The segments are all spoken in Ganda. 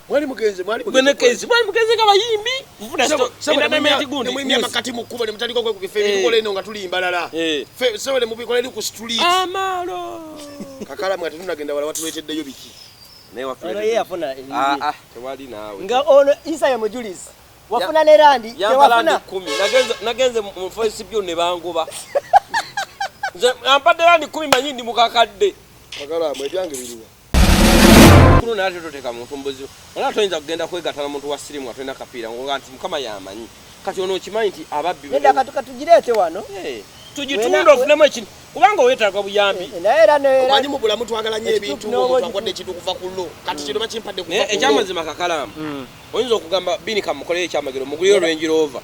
Mwali mugenze kabayimbi mfuna entertainment gundi mwimya makati mukuba ne mutandika kwe kufebi tukole eno nga tulimba lala sewele mubikola eri ku street amalo Kakalaamu ati tunagenda wala watuleteddeyo biki ne wafuna yafuna tewali nawe nga ono isa ya mujulizi wafuna ne randi yawafuna 10 nagenze mu voice bio ne bangoba nze ampadde randi 10 manyindi mukakadde Kakalaamu ebyange biriwa kuno nate toteka muntu mbozi wala toyinza kugenda kwegatana muntu wa sirimu atwena kapiira ngo nti mukama yamanyi kati ono okimanyi nti ababbi nenda katujirete wano tugitunda ofunemu ekintu kubanga weetaaga buyambi omanyi mu bulamu twagala nnyo ebintu omuntu akodde ekintu kuva ku lo kati kino bakimpadde kuva ku ekyamazima Kakalaamu oyinza okugamba bini kamukolere ekyamagero mugulire Range Rover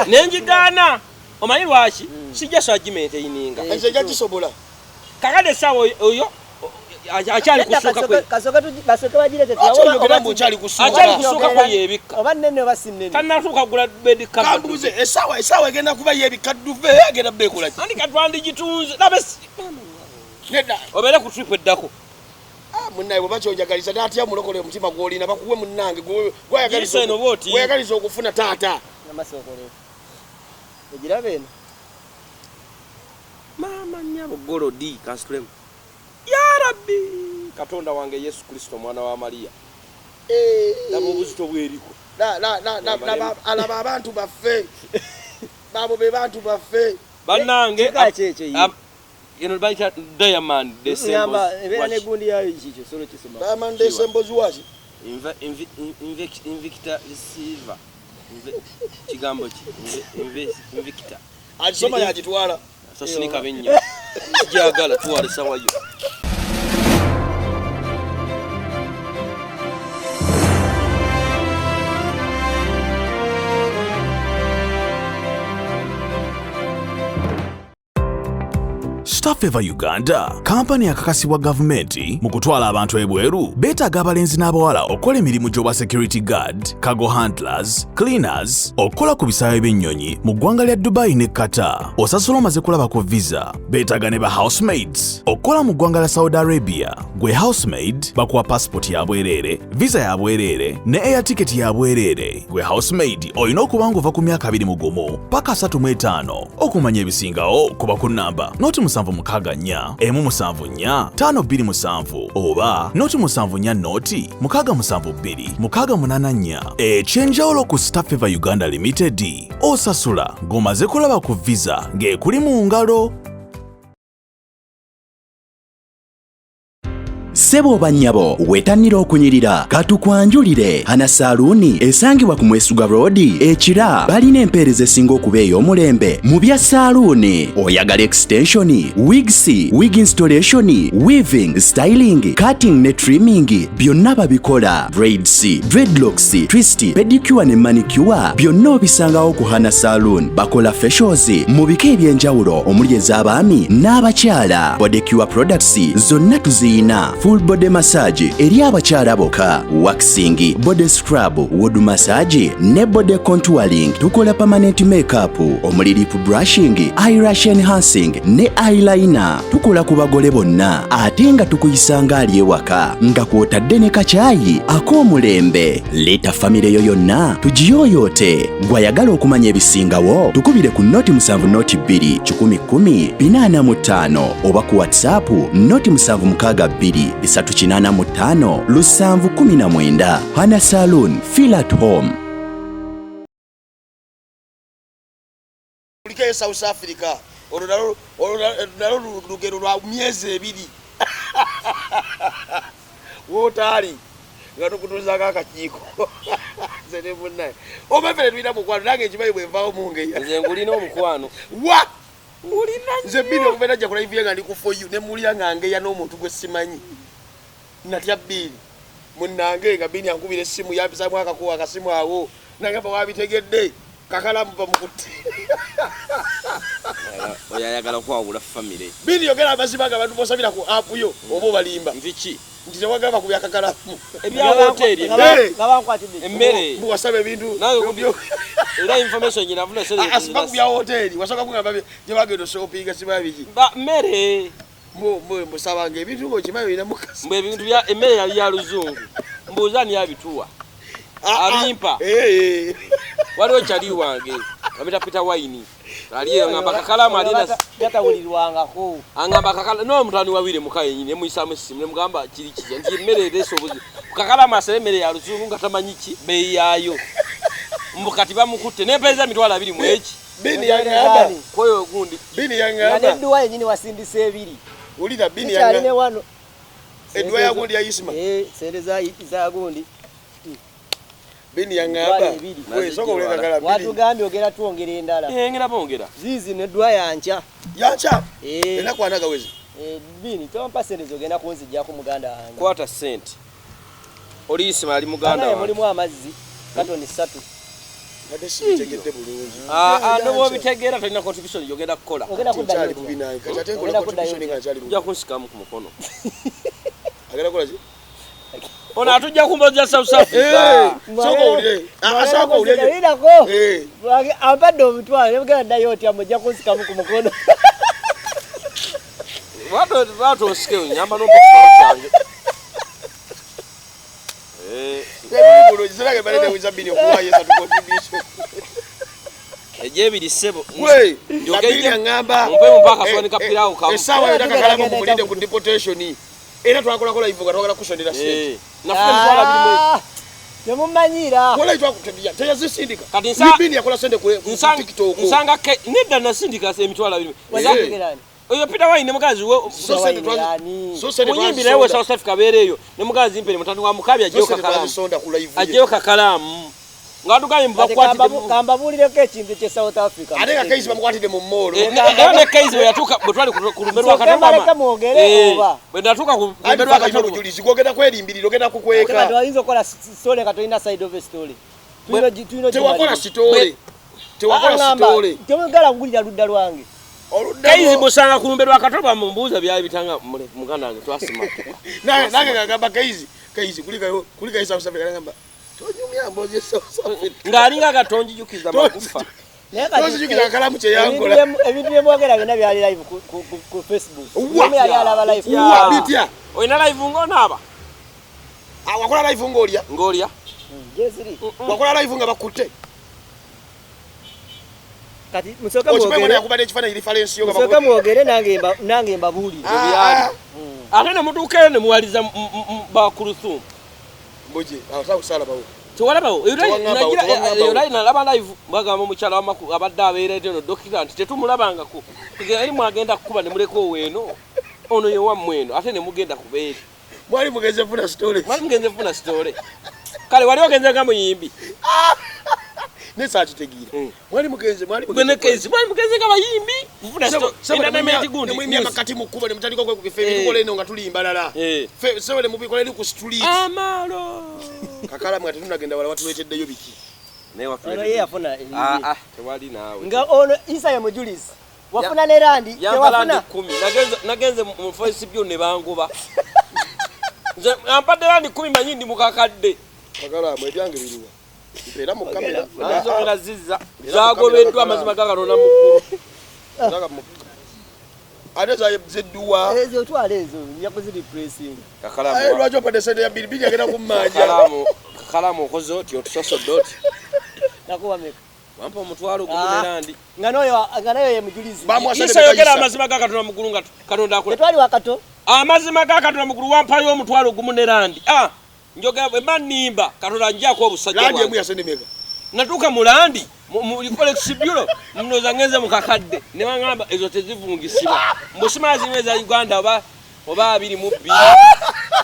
nenjigaana omanyi lwaki sijja sagiment eyininga nze jagisobola kakade sawa oyo achali kusuka kwe basoke bagirete tawo ogambo chali kusuka achali kusuka kwe yebika obanene basinene tanatuka gula bedi kambuze esawa egenda kuba yebika duve agenda bekola andi katwandi gitunze labesi neda obere ku trip eddako munnaye bwabachonjagalisa natya mulokole omutima gwolina bakuwe munnange gwayagaliza okufuna taata namasokole egirabe eno mama nyabo golodi kastrem ya Rabbi Katonda wange Yesu Kristo mwana wa Maria namubuzito bweriko alaba abantu baffe babo be bantu baffe banange eno baita Diamond December ebera ne gundi yayo ikicho solo kisoma Diamond December zuwaji Invicta Silver kigambo ki Invicta ajisoma yagitwala so sinika benya jagala twale sawayo Stuff Ever Uganda, kampani akakasibwa gavumenti mu kutwala abantu ebweru beetaaga abalenzi n'abawala okola emirimu gy'obwa security guard, cargo handlers, cleaners, okola ku bisaawe by'ennyonyi mu ggwanga lya Dubai ne Kata, osasula omaze kulaba ku visa. Beetaaga ne ba housemaids, okola mu ggwanga lya Saudi Arabia. Gwe housemaid bakuwa passport ya bwereere, visa ya bwereere ne air ticket ya bwereere. Gwe housemaid olina okuba ng'ova ku myaka 21 paka 35 okumanya ebisingawo kuba ku namba noti 764 174 527 oba noti 74 noti 672 684. Ekyenjawulo ku Stuff Ever Uganda Limited osasula ng'omaze kulaba ku visa ng'ekuli mu ngalo. Sebo banyabo wetanira okunyirira katukwanjulire Hana Saluni esangibwa ku Mwesuga Road ekira balina empeereza esinga okubeeya omulembe mu bya saluni. Oyagala extension, wigs, wig installation, weaving, styling, cutting ne trimming byonna babikola. Braids, dreadlocks, twist, pedicure ne manicure byonna obisangawo ku Hana Saluni. Bakola facials mu bika ebyenjawulo omuli ez'abaami n'abakyala. Bodicure products zonna tuziyina. Full body massage eri abakyala boka, waxing, body scrub, wood massage ne body contouring. Tukola permanent makeup omuli lip brushing, eyelash enhancing ne eyeliner. Tukola ku bagole bonna ate nga tukuyisanga ali ewaka nga kwotadde ne kacaayi ak'omulembe. Leeta famire yo yonna tugiyoyoote. Gwayagala okumanya ebisingawo tukubire ku noti 7 noti 2 10 45 oba ku WhatsApp noti 762 385 719. Hana Salon, feel at home. Kulike South Africa oludalo lugero lwa myezi 2 wotali ngado kutuza kakakiiko zene munnaye omafere twina mukwano nange ekibayi bwenvaawo mungeya nze ngulina omukwano wa ngulina nze bino okubera jja kulaiviye nga ndi ku for you ne mulya ngangeya n'omuntu gwe simanyi natya bbiri munnange nga bini ankubira essimu yampisamu akakuwa akasimu awo nagamba wabitegedde Kakalaamu bamukutte oyayagala okwawula famire bini yogera amazima nga abantu bosabira ku app yo oba obalimba nviki nti tewagamba ku bya Kakalaamu ebya hoteli emmere wasaba ebintu era information nyina vuna sere asiba ku bya hoteli wasoka kugamba gye bagenda shopping sibabiki mmere musabanga ebintu ngo kimayo ina mukasi mbwe ebintu bya emmere yali ya luzungu mbuzani yabituwa abimpa waliwo kyali wange abita pita wine aliyo ngamba Kakalaamu alina yatawulirwangako angamba Kakalaamu no mutani wabire mukaye nyine muyisamu simu ne mugamba kiri kije ndi mmere leso obuzi Kakalaamu asemere ya luzungu ngatamanyi ki bei yayo mbukati bamukutte nepeza mitwala 2 mweki bini yangaba koyo gundi bini yangaba edduwa yenyini wasindise 2 ulira bini yangaba ne wano edduwa ya gundi ya Isma sereza za gundi bini yangaba we soko uleka kala bini watu gambi ogera tuongere endala ngera bongera zizi ne dwa yancha ena kwanaga wezi bini tompa serezo ogenda kunzijja ku muganda wange quarter cent oli Isma ali muganda wange mulimu amazzi katoni 3 tegedde bulungi no bobitegera talina contribution yogenda kukola ogenda kuddali kubina kati ngo contribution nga chali ja kunsikamu ku mukono agera kola ki ona atujja kumboza South Africa soko ulye soko ulye ndako abadde omutwale ogenda dayoti amujja kunsikamu ku mukono watu onsike nyamba no bokutange bulo zirage balede wizabini okuwaye sa contribution ejebiri sebo we yogenya ngamba mpe mpaka foni kapirao ka esawa yotaka Kakalaamu kumulinde ku deportation era twakola live gatwagala kusondera sente nafuna mitwala 2 mweki temumanyira kola itwa kutebya teyazisindika kati bini yakola sente ku TikTok nsanga nida na sindika se mitwala 2 wazagerani oyo pita wine mugazi we so sente munyimbi nawe South Africa bereyo ne mugazi impere mutanu wa mukabya ajeyo Kakalaamu sonda ku live ajeyo Kakalaamu ngadukaye mbakwatide kamba bulireko ekintu kye South Africa alenga kaizi bamukwatide mu molo ne kaizi yatuka botwali kulumerwa Kakalaamu mwogere oba bwe ndatuka ku lumerwa Kakalaamu julizi gogenda kwelimbiriro genda kukweka kati wayinza kola story katolina side of a story tewakola story temugala ngulira ludda lwange kaizi busanga ku lumerwa katoba mumbuza bya bitanga muganda wange twasima nange ngagamba kaizi kulika isa South Africa ngamba tonyumya mboje South Africa ngalinga gatonji jukiza makufa tozijukira Kakalaamu kye yangola ebintu byemwogera byonna byali live ku Facebook Uwa yali alaba live bitya oyina live ng'onaaba wakola live ng'olya jesiri wakola live nga bakutte kati musoka mwogere yakubadde ekifaananyi reference yo musoka mwogere nange mbabuulire ate ne mutuukeyo ne muwaliza bakulusumu mboje awo kusala bawo tewalabawo eyo nalaba live bagamba omukyala wamakulu abadde abeeredde no dokita nti tetumulabangako eri mwagenda kukuba ne muleko weeno ono ye wammwe eno ate ne mugenda kubeeri mwali mugenze funa story kale wali ogenze nga muyimbi nesa kitegiira mwali mugenze nga bayimbi nemwimya makati mukuba ne mutandika ku kifeebi tukola eno nga tulimba lala sebe ne mubikola eri ku street amalo Kakalaamu ate tunagenda wala watuleeteddeyo biki ono ye yafuna tewali naawe nga ono isa ye mujulizi wafuna ne randi tewafuna nagenze mu voice byo ne bangoba nze ampadde randi 10 manyi ndi mukakadde Kakalaamu ebyange biriwa mpera mu kamera azongera zizza zagobeddwa amazima ga Katonda mukulu ate zedduwa ezo twala ezo yakuziri pressing Kakalaamu lwaki opadde sente ya bilibili agenda kummanja Kakalaamu okoze oti otusosodde oti nakuba meka wampa omutwalo gumerandi nga nayo ye mujulizi isa yogera amazima ga Katonda mukulu nga Katonda akola twali wakato amazima ga Katonda mukulu wampayo omutwalo gumerandi njogera bwe nimba Katonda njako obusajja landi emu yasendemeka natuka mulandi mu collection bureau mnoza ngenze mukakadde ne bangamba ezo tezivungisibwa mbusima zimeza Uganda oba 22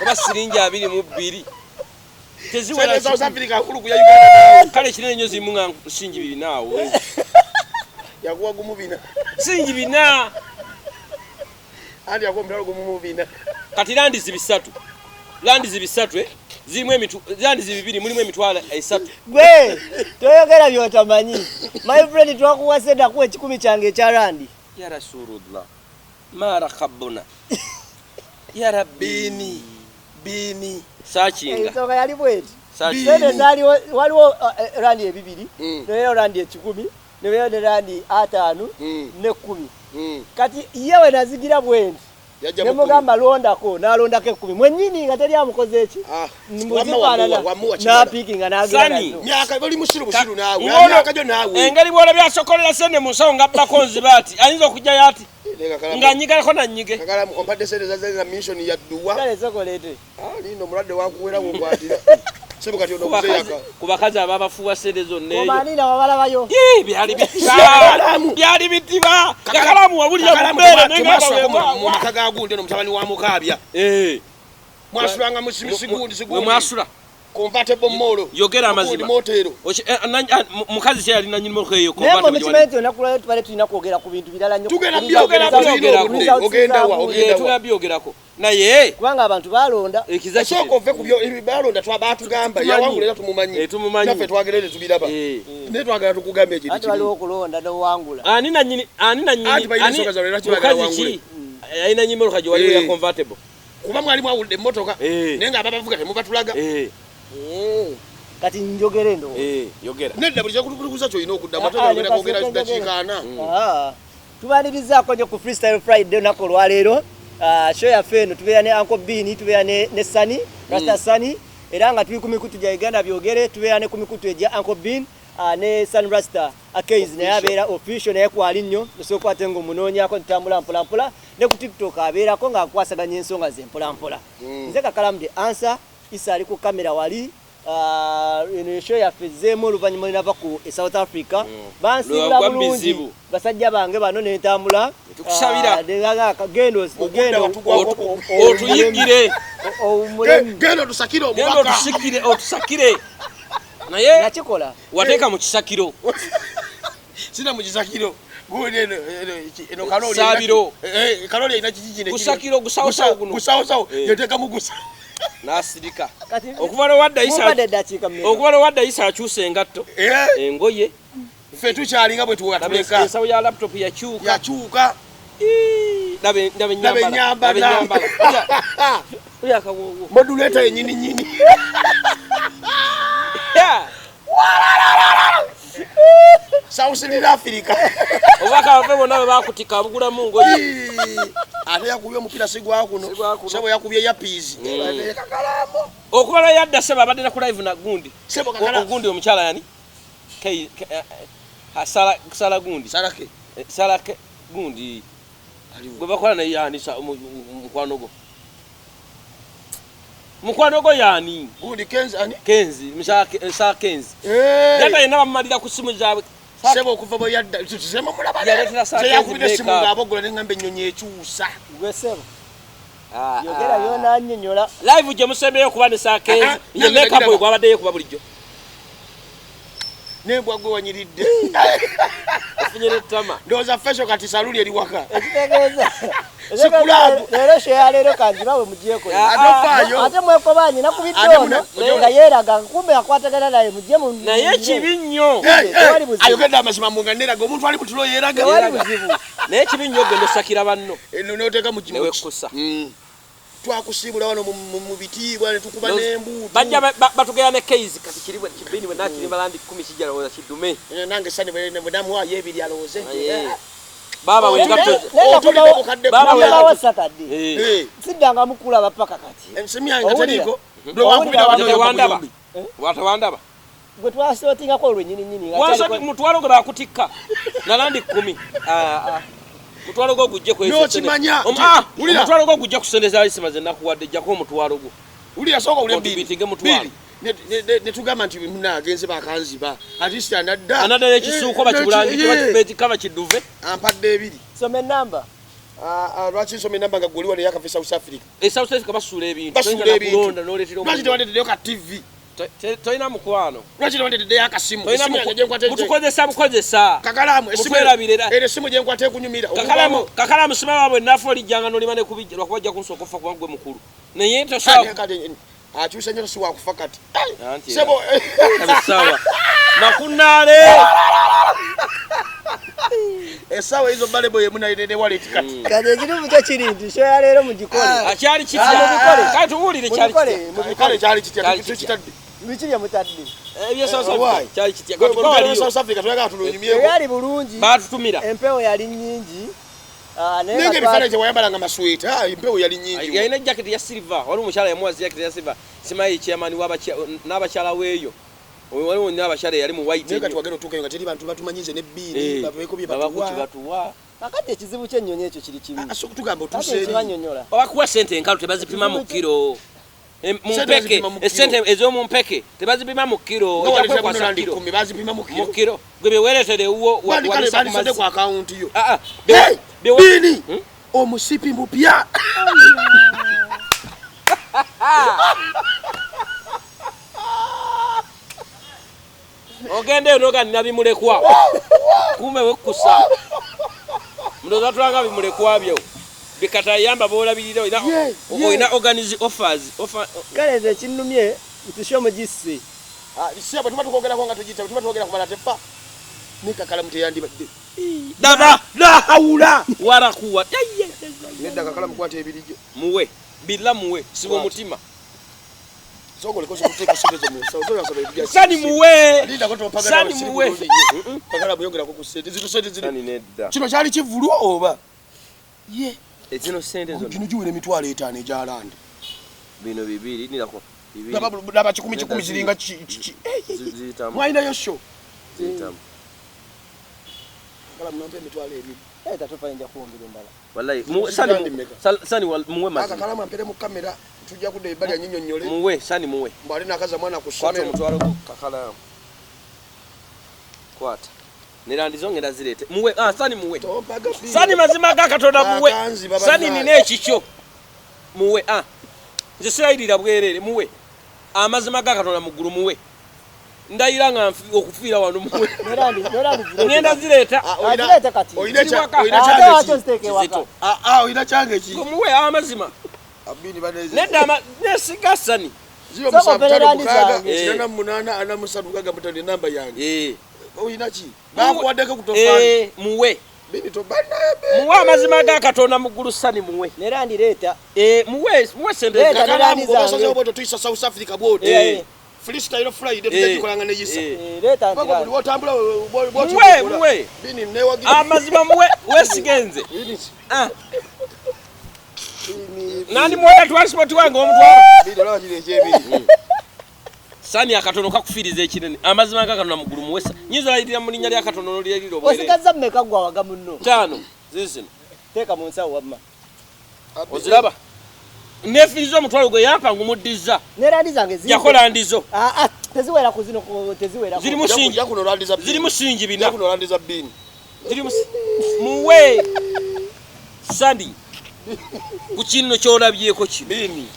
oba sirinja 22 teziwera South Africa akulu ku ya Uganda kale kinene nyo zimunga sinji bili naawo yakuwa gumubina sinji bina andi yakuwa mtalo gumubina kati landi zibisatu zimwe zandi zibibiri mulimu emitwala 3 gwe toyogera byotamanyi my friend twakuwasenda ku 10 kyange kya randi ya rasulullah marakabuna ya rabbini bini sachinga soka yali bweti sende zali waliwo randi ebibiri neyo randi 10 neyo randi 5 ne 10 kati yewe nazigira bwenti ne mugamba londako n'alondako 10 mwennyini nga teri amukoze eki n'apiikinga n'agenda myaka bali musiru naawe myaka naawe engeri bw'ola byasokolera sente mu nsawo nga bakonzi baati ayinza okujjayo ati nga nyigaleko na nyige Kakalaamu ompadde sente za mission ya dduwa kale sokolete lino mulwadde wakuwera ng'okwatira sebo kati ono kuzeyaka ku bakazi ababafuwa sente zonna eyo omanina wabalabayo byali bitibwa Kakalaamu wabulira mumbeere mu maka ga gunde n'omutabani wa mukaabya mwasulanga musigundi mwasula convertible molo yogera amazima motero mukazi kye yalina nyini molo eyo nembo mukimenti onakula tubale tulina kwogera ku bintu birala nnyo tugenda byogerako naye kubanga abantu balonda ekiza soko ove ku byo balonda twatugamba yawangula tumumanyi naffe twagerere tubiraba ne twagala tukugambe ekiri ati waliwo okulonda n'owangula ani na nyini mukazi ayina nyini molo kaji waliwo ya convertible kuba mwali mwawulidde emmotoka naye nga ababavuga temubatulaga kati njogere ndo yogera nedda buli kyakulukuza kyolina okuddamu ate ogenda kwogera dakiikaana tubalirizaako nnyo ku freestyle friday olunaku olwaleero show yaffe eno tubeera ne Uncle Bean tubeera ne Surny Rasta Surny era nga tuli ku mikutu gya Uganda byogere tubeera ne ku mikutu egya Uncle Bean ne Sun Rasta Akeiz naye abeera official naye kwali nnyo osooka ate ng'omunoonyaako ntambula mpolampola ne ku TikTok abeerako ng'akwasaganya ensonga ze mpolampola nze Kakalaamu the answer Isa ali ku kamera wali eno show yaffe zeemu oluvannyuma linava ku South Africa bansiibula bulungi basajja bange bano nentambula tukusabira genda otuyigire genda otusakire otusakire naye nakikola wateeka mu kisakiro sina mu kisakiro eno kaloli erina kikikine gusakiro gusawosawo guno gusawosawo yeteeka mugusa nasirika okuva lwewadda Isa akyusa engatto engoye ffe tukyalinga bwe tuwatuleka ensawo ya laptop yakyuka ndabe ennyambala moduleta yenyininyini South Africa obaka bave bonna bakutika abugulamu ngoye ate yakubye omupira sigwa kuno sebo yakubye ya peas Kakalaamu okubala yadda sebo abadde na ku live na gundi sebo Kakalaamu gundi omukyala yani sala gundi salake gundi gwe bakola naye yani mukwano go yani gundi kenzi msa kenzi yata yena bamalira ku simu zaabwe sebo okuva bo yadda tusema mulaba yakubye simu ng'abogola n'engambe ennyonyi ekyusa gwe sebo yogera yona annyonnyola live gye musembeyo okuba ne saa kenzi ye makeup we gwabaddeyo kuba bulijjo nembwa gwe wanyiridde ofunye n'ettama ndowooza fesho kati saluni eri waka ekitegeeza leero sheyaleero kanjibawe mugyeko ate mwekobanye nakubidde ono nga yeeraga kumbe akwatagana naye mugye naye ekibi nnyo ayogedde amazima munga neraga omuntu ali mutulo yeeraga naye ekibi nnyo genda osakira banno noteeka mu newekkusa twakusiibula wano mu bitiibwa ne tukuba n'embuutu bajja batugera ne case kati kibini bwe nakiri malandi 10 kijja lowooza kidume nange sani bwe namuwaayo ebiri alowooze baba wengatto baba Saturday siddanga mukulaba paka kati ensemi yange teriko watawandaba gwe twasootingako olwenyininyini mutwalo gwe bakutikka nalandi 10 mutwalo gwo gujje kwesomanya mutwalo gwo gujje kusendeza alisima ze nakuwadde jjako omutwalo gwo uli yasooka uli bitige mutwalo ne tugamba nti munagenze bakanziba ati anadda ekisuuko bakibulangi kaba kiduve ampadde ebiri some enamba lwaki nsoma enamba nga goliwa neyakafe South Africa South Africa basuula ebintu lwaki tewandeteddeyo ka TV toyina mukwano lwaki tewandeteddeyo akasimu mutukozesa bukozesa Kakalaamu esimu gye nkwata ekunyumira Kakalaamu sima waabwe naffe olijjanga n'olima ne kubijja lwakuba ojja kunsooka okufa kuba gwe mukulu naye tosobola akyusa nnyo si wakufa kati sebo sawa makunaale esawa ezo balebo yemunalirede waleti kati kati ekirimu kyo kiri nti sho yaleero mugikole akyali kitya kati tuwulire kyali kitya biki bye mutadde kyali kitya South Africa twagala tulunyumyeko yali bulungi batutumira empewo yali nnyingi Nenge bifananye wayambalanga masweta impewo yali nyingi. Yalina jacket ya silver. Wali omukyala yamuwazi jacket ya silver. Simayi chairman n'abakyala weeyo. Waliwo n'abakyala yali mu white. Nenge twagenda otuukayo nga teri bantu batumanyize ne bbiri babeko batuwa. Kakati ekizibu ky'ennyonyi ekyo kiri kibi. Tugamba otuseeri. Obakuwa sente enkalu tebazipima mu kiro. Mumpeke esente ezomu mpeke tebazipima mu kiro ojja kwasa kiro bazipima mu kiro gwe beweretere uwo walisa kumazde kwa account yo bini omusipi mupya ogende noga nabimulekwa kume wekusa mndoza tulanga bimulekwa byo bikata yamba bolabirira oina organize offers kale nze kinnumye utusho mugisi siaba tuma tukogera ko nga tujita tuma tukogera ku balate ni Kakalaamu teyandi badde daba la haula wala kuwa nedda Kakalaamu kwate ebirijo muwe bila muwe sibo mutima sogole ko sikuteka sebezo mu sauzo yasobe ebirijo sani muwe linda ko topaga sani muwe Kakalaamu yongera ko kusete zito sete zino sani nedda kino kyali kivulu oba ye ezino sente zo kino juwere mitwalo 5 ejalandi bino bibiri nirako bibiri daba 10 ziringa zitamu mwaina yo show zitamu Kakalaamu nampe mitwalo 2 tatufa nja kuombera endala wallahi sani muwe mazi Kakalaamu ampere mu kamera tujja kudde ibali ya nyinyonyole muwe sani muwe mbali nakaza mwana kwata kusomera omutwalo Kakalaamu kwata nirandizo ngenda zirete muwe sani muwe sani mazima gakatonda muwe sani nine ekikyo muwe nze sirayirira bwerere muwe amazima gakatonda muguru muwe ndayira nga okufiira wano muwe ngenda zireta kati oina change ki muwe amazima abini baneze nedda nesiga sani zero musabutale mukaga kirana munana ana musadukaga mutali namba yange oina ki bakwadde kutofana muwe bini to bana muwe amazima gakatonda muguru sani muwe nerandireta muwe sente Kakalaamu obasaza oboto tuisa South Africa bote freestyle Friday tujikolanga ne yisa leta bako buli otambula muwe bini newagira amazima muwe wesigenze nani mwoya transport wange omutwalo bini lawa kile chebiri sani akatono kakufiriza ekinene amazima gakatonda muguru muwesa nyizo layirira mu linnya lya katono lyeriro bwere osigaza mmeka gwa waga munno tano zizino teka mu nsawo wamma oziraba nefiriza omutwalo gwe yampanga omuddiza nerandiza nge yakola ndizo teziwera kuzino teziwera ziri musingi yakuno landiza ziri musingi bina yakuno landiza bini ziri muwe sani ku kinno kyolabyeko kino bini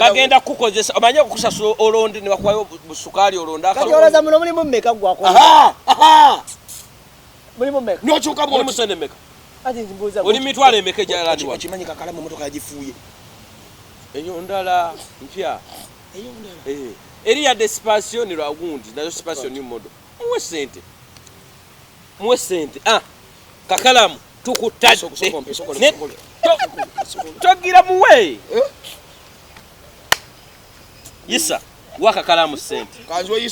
bagenda kukozesa omanye okusasula olonde ne bakwayo busukali olonda kati olaza muno mulimu mmeka gwako mulimu mmeka nochuka bwo musene meka ati nzimbuza oli mitwalo emeka jalandi wachimanyi Kakalaamu motoka yajifuye eyo ndala mpya eyo ndala eri ya desipation lwa gundi nayo desipation ni modo muwe sente Kakalaamu tukutadde togira muwe yisa wa Kakalaamu sente kanzwe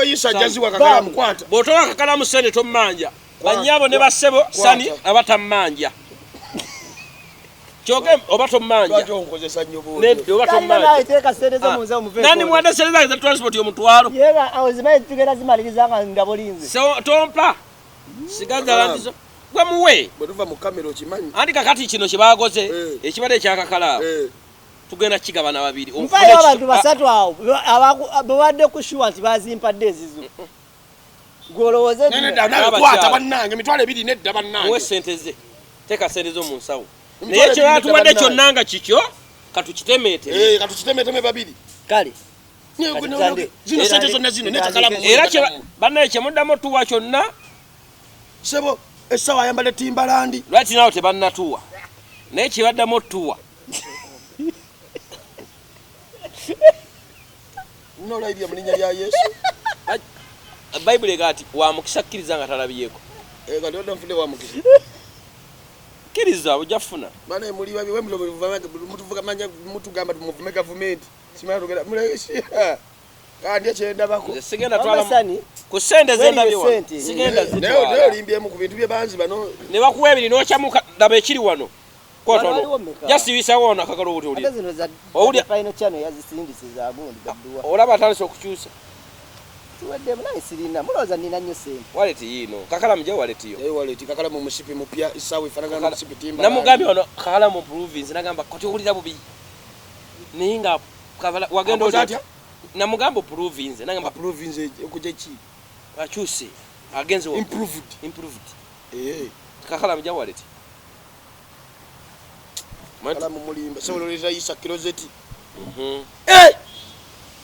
yisa jazi wa Kakalaamu kwata boto wa Kakalaamu sente tomanja banyabo ne basebo sani abatamanja choke obatomanja twajonkozesa nnyo bo nedde obatomanja naiteka sente zo munza omuveko nani mwada sereza za transport y'omutwalo yega awozimaye tugenda zimaliriza nga ndabolinze so tompa sigaza landizo gwe muwe bwetuva mu kamera okimanyi andi kakati kino kibagoze ekibadde kya Kakalaamu tugenda kigabana babiri mpayo abantu basatu awo babadde kushuwa nti bazimpadde ezizo gwolowooze kwata bannange mitwalo 2 nedda bannange muwe sente ze teka sente zo mu nsawo naye kyo yatuwadde kyonna nga kikyo katukitemete katukitemete babiri kale zino sente zonna zino ne Kakalaamu era bannaye kyemuddamu tuwa kyonna sebo esawa ayambadde Timbalandi lwaki nawo tebannatuwa naye kyebaddamu tuwa nolayirira mu linnya lya Yesu bayibuli egati wamukisa kkiriza nga talabyeko kati odda nfudde wamukisa kkiriza ojja funa bana muli babi mutuvuga manya mutugamba tumuvume gavumenti simala tugenda kandi ekyendabako sigenda twala Sani ku sente zendabyo sente. sigenda naye zitwala olimbyemu ku bintu bye banzi bano ne bakuwa ebiri n'okyamuka ndaba ekiri wano Waliwo kwatono mmeka? jasibisa wona kakalo wuti ate oli zino za Owulya- final channel yazisindise za gundi gadduwa olaba atandise okukyusa tuweddemu naye sirina mulowooza nina nnyo sente waleti yiino Kakalaamu gye waleti yo naye waleti Kakalaamu musipi mupya essaawa efaanagana n'omusipi timba namugambye ono Kakalaamu province nagamba kati owulira bubi naye nga wagenda Akoze oli atya? namugamba province nagamba province okujja ki akyuse agenze wa- improved improved Kakalaamu Kakalaamu gye waleti mulimba sobololeza isa kilozeti Mhm.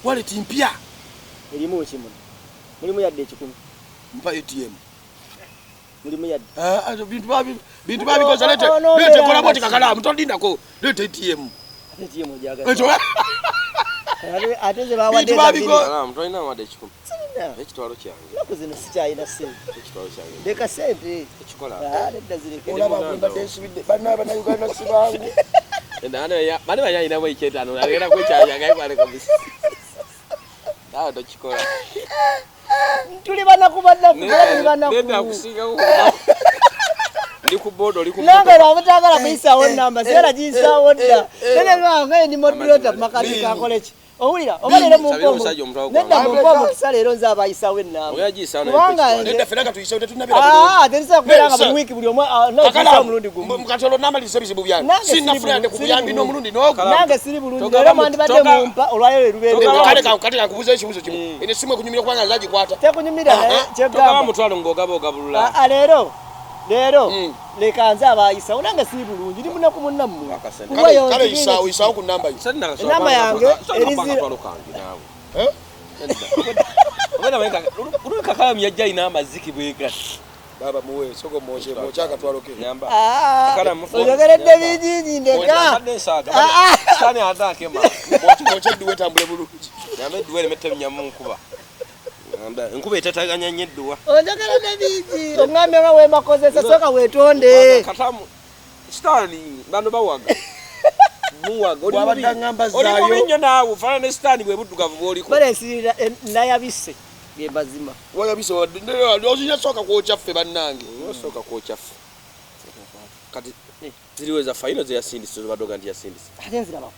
waleti mpya erimu ki muno mulimu yadde 10 mpa ATM mulimu yadde bintu babikoza lete ono lete obeera kola boti nga- Kakalaamu tolindako lete ATM ate kiye mujaga ekyo ate ze bawadde Bintu babiko- Kakalaamu tolina wadde ekikumi sirina ekitwalo kyange naku zino sikyayina sente ekitwalo kyange leka sente ekikola nedda zireke olaba mbadde nsibidde bannaba Uganda sibangu bani banyayinamu ekyetaano agenda kwekyayagayikwale kabisa awo tokikola tuli banaku bannaku era tuli banaku akusiingako ndi ku boda oli ku nange lwabutagala kuyisaawo namba seera giyisaawo dda nenenange ndi modulota makati kakoleki owulira oba leero nedda mumpa omukisa leero nze abayisaawo enamba kubanga nedda fenaka tuyise tetunabira terisa kubeera nga buli wiiki buli omu nagisaa omulundi gumu mukatolo namaliriza ebizibu byange Nange sinafulande ku siri buyambi bulungi. n'omulundi n'ogu nange siri bulungi leero mwandibadde mumpa olwayo lwerubeerera kale kankubuza ekibuzo kimu ene simu ekunyumira kubanga nzagikwata tekunyumira naye togaba kyegamba mutwalo ng'ogaba ogabulula leero leka nze abayisaawo nange siri bulungi ndi munaku munnammwe kale isaawo ku namba yo Enamba yange erizira- katwalo kange naawe olwe Kakalaamu yajja alina amaziki bwegati baba muwe soko moche akatwalo ke nyamba oyogeredde bingingi ndeka sani atakema moche duwe tambule bulungi nyamba edduwa erimette ebinyamu nkuba enkuba etetaganya nnyo edduwa oyogeredde bingi oŋŋambye nga wemakozesa soka wetonde Katamu sitaani bano bawaga muwaga Bwabadde ngamba oli zaayo. mubi nnyo naawe ofaana ne sitaani bwe buddugavu bw'oliko balensirira nayabise ge mazima wayabise ozinya soka kwokya ffe bannange osooka kwokyaffe kati ziriweza fayino zeyasindise zibaddoga nti yasindise ate nzirabako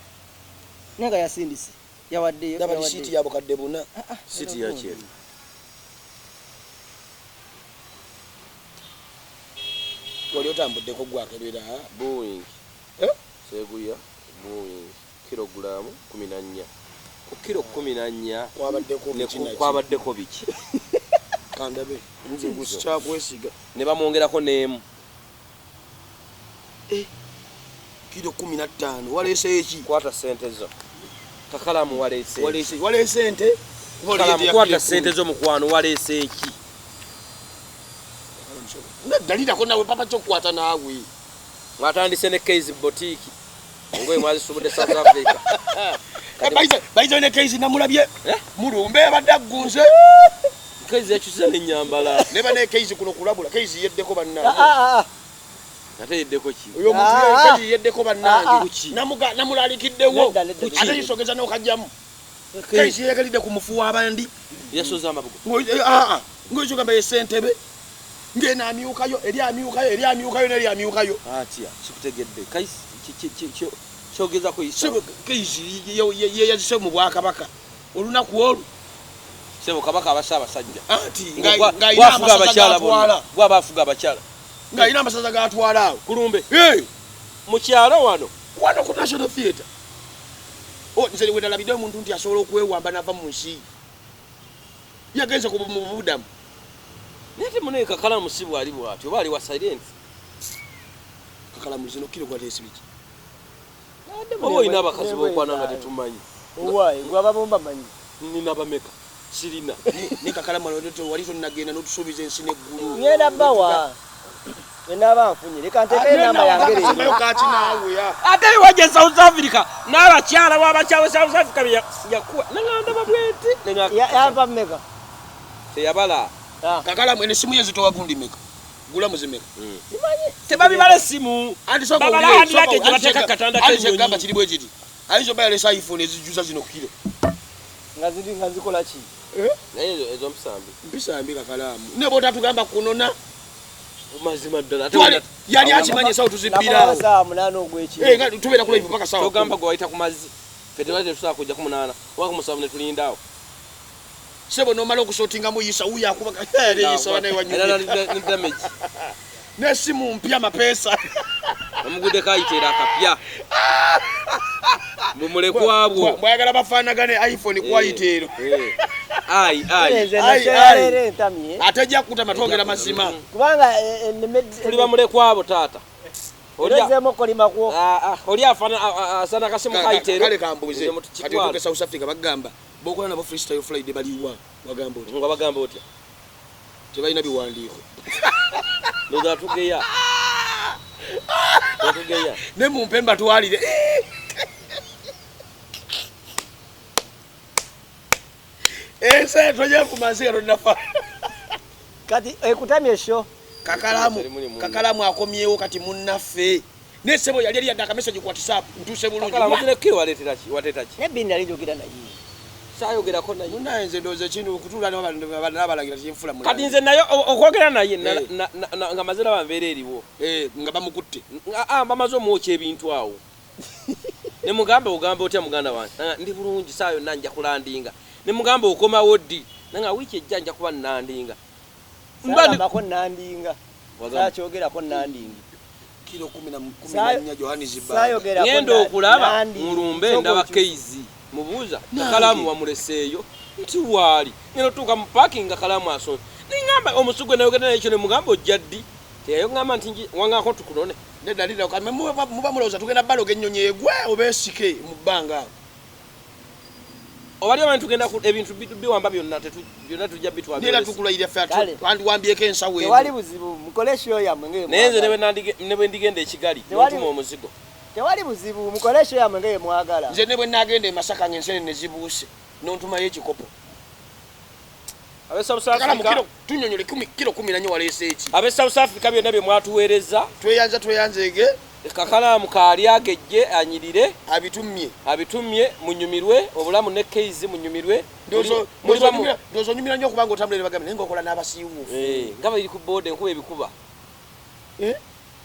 naye nga yasindise yawaddeyo daba lisiiti yabo kadde buna siti yakyeri wali otambuddeko gwakelera Boeing seguya Boeing kilogulaamu 14 ku kilo 14 kwabaddeko ne bukina kwabaddeko biki kandabe nze gusikyakwesiga ne bamwongerako n'emu kilo 15 waleese eki kwata sente zo Kakalaamu waleese waleese ente Kakalaamu kwata sente zo mukwano waleese eki dalirako nawe papa kyokukwata naawe mwatandise ne Case boutique ngoye mwazisubudde South Africa bayize ne Case namulabye mulumbe abadde aggunze Case yakyusiza n'ennyambala neba ne Case kuno kulabula Case yeddeko bannange ate yeddeko ki oyo omuntu yeddeko bannange Kuki? namulalikiddewo Nedda. ate yisogeza n'okajjamu Case yeyagalidde ku mufu w'abandi yasoza amabugo ngoyisogamba yesentebe ngena amyukayo eri amyukayo neri amyukayo atya kikutegedde kyogezako Case yeyazise mu bwakabaka olunaku olwo sebo kabaka abasa abasajja anti gwafuga abakyala bonna gwabafuga abakyala ng'alina amasaza gatwala awo kulumbe mu kyalo wano ku national theatre nze wedalabidde omuntu nti asobola okwewamba nava mu nsi yagenze mu budamu naye temunaye Kakalaamu si bwali bwati oba ali wa silence Kakalaamu zino kiro gwatesibiki oba olina abakazi bokwana nga tetumanyi owaye gwababomba manyi nina bameka sirina ne Kakalaamu wali tonagenda n'otusuubiza ensi n'eggulu ngenda bawa enaba nfunye leka nteeke enamba yange leero kaki naawe ate wajja South Africa n'abakyala b'abakyala South Africa yakuwa nanganda babweti yava mmeka teyabala Kakalaamu ene simu yezo towagundi meka gula muzimeka tebabibala esimu anti soko babalandira ke gye bateeka katanda kegamba kiri bwe kiti ayizo bayalesa iPhone ezijuza zino kilo nga zikola ki naye ezo mpisambi Kakalaamu ne bota tugamba kunona mazima ddala yali akimanye sawo tuzibbirawo saa 8 ogweki nga tubeera ku live mpaka sawa togamba gwe wayita ku mazzi fete wate tusobola kujja ku 8 waka musavu ne tulindaawo sebo nomala okusotinga muyisa uya akuba yisa wana ni damage nesimu mpya mapesa omugude kayitera akapya mumule kwabwo mwagala bafaanagane iPhone kwayitero ai atajja kukuta matogera mazima kubanga tuli bamule kwabo taata olizemo kolima kwo oli afana asana kasimu kayitero kale kambuze kati ko South Africa bagamba bokola nabo freestyle Friday baliwa bagamba oti ngo bagamba oti tebalina biwandiiko ndoza tugeya ne mu mpemba twalire ese toja kumanzika tonafa kati ekutamye sho Kakalaamu akomyewo kati munnaffe nesebo yali yadda message ku WhatsApp ntuse bulungi Kakalaamu kile watetachi ne bin ali jogera naye sayogera ko naye munaenze ndoze kino okutula n'abalagira kyinfula mulala kati nze nayo okwogera naye nga mazira bambeera eriwo nga bamukutte bamaze omwocha ebintu awo ne mugamba ogamba otya muganda wange ndi bulungi saayo nanja kulandinga ne mugamba okomawo ddi nanga wiki ejja nja kuba nandinga mbamba ko nandinga sakyogera ko nandinga kilo 14 Johannesburg sayogera ko ngendo okulaba mulumbe ndaba keizi mubuuza Kakalaamu wamuleseeyo nti waali ngeno tuuka mu parking Kakalaamu asonze ningamba omusugwe nayogera naye ekyo ne mugamba ojja ddi teyayo ngamba nti wangako tukunone nedalira kame muba mulowooza tugenda baloga ennyonyi egwe oba esike mu bbanga obali abantu tugenda ebintu biwamba byonna tujja bitwabira tukulayira ffe wambyeko ensawo tewali buzibu mukolesha oyo yamwe ngeye naye nze ne bwe ndigenda ekigali notuma omuzigo tewali buzibu mukolesha oyo yamwe ngeye mwagala nze ne bwe nagenda emasaka ng'ensene ne zibuuse nontumayo ekikopo abe South Africa tunyonyole kilo 14 waleese eki abe South Africa byonna bye mwatuweereza tweyanzege Kakalaamu kaali agejje anyirire abitumye munyumirwe obulamu ne keizi munyumirwe ndozo nyumira nnyo kubanga otambulire bagambe naye ng'okola n'abasiiwuufu nga bali ku boode enkuba ebikuba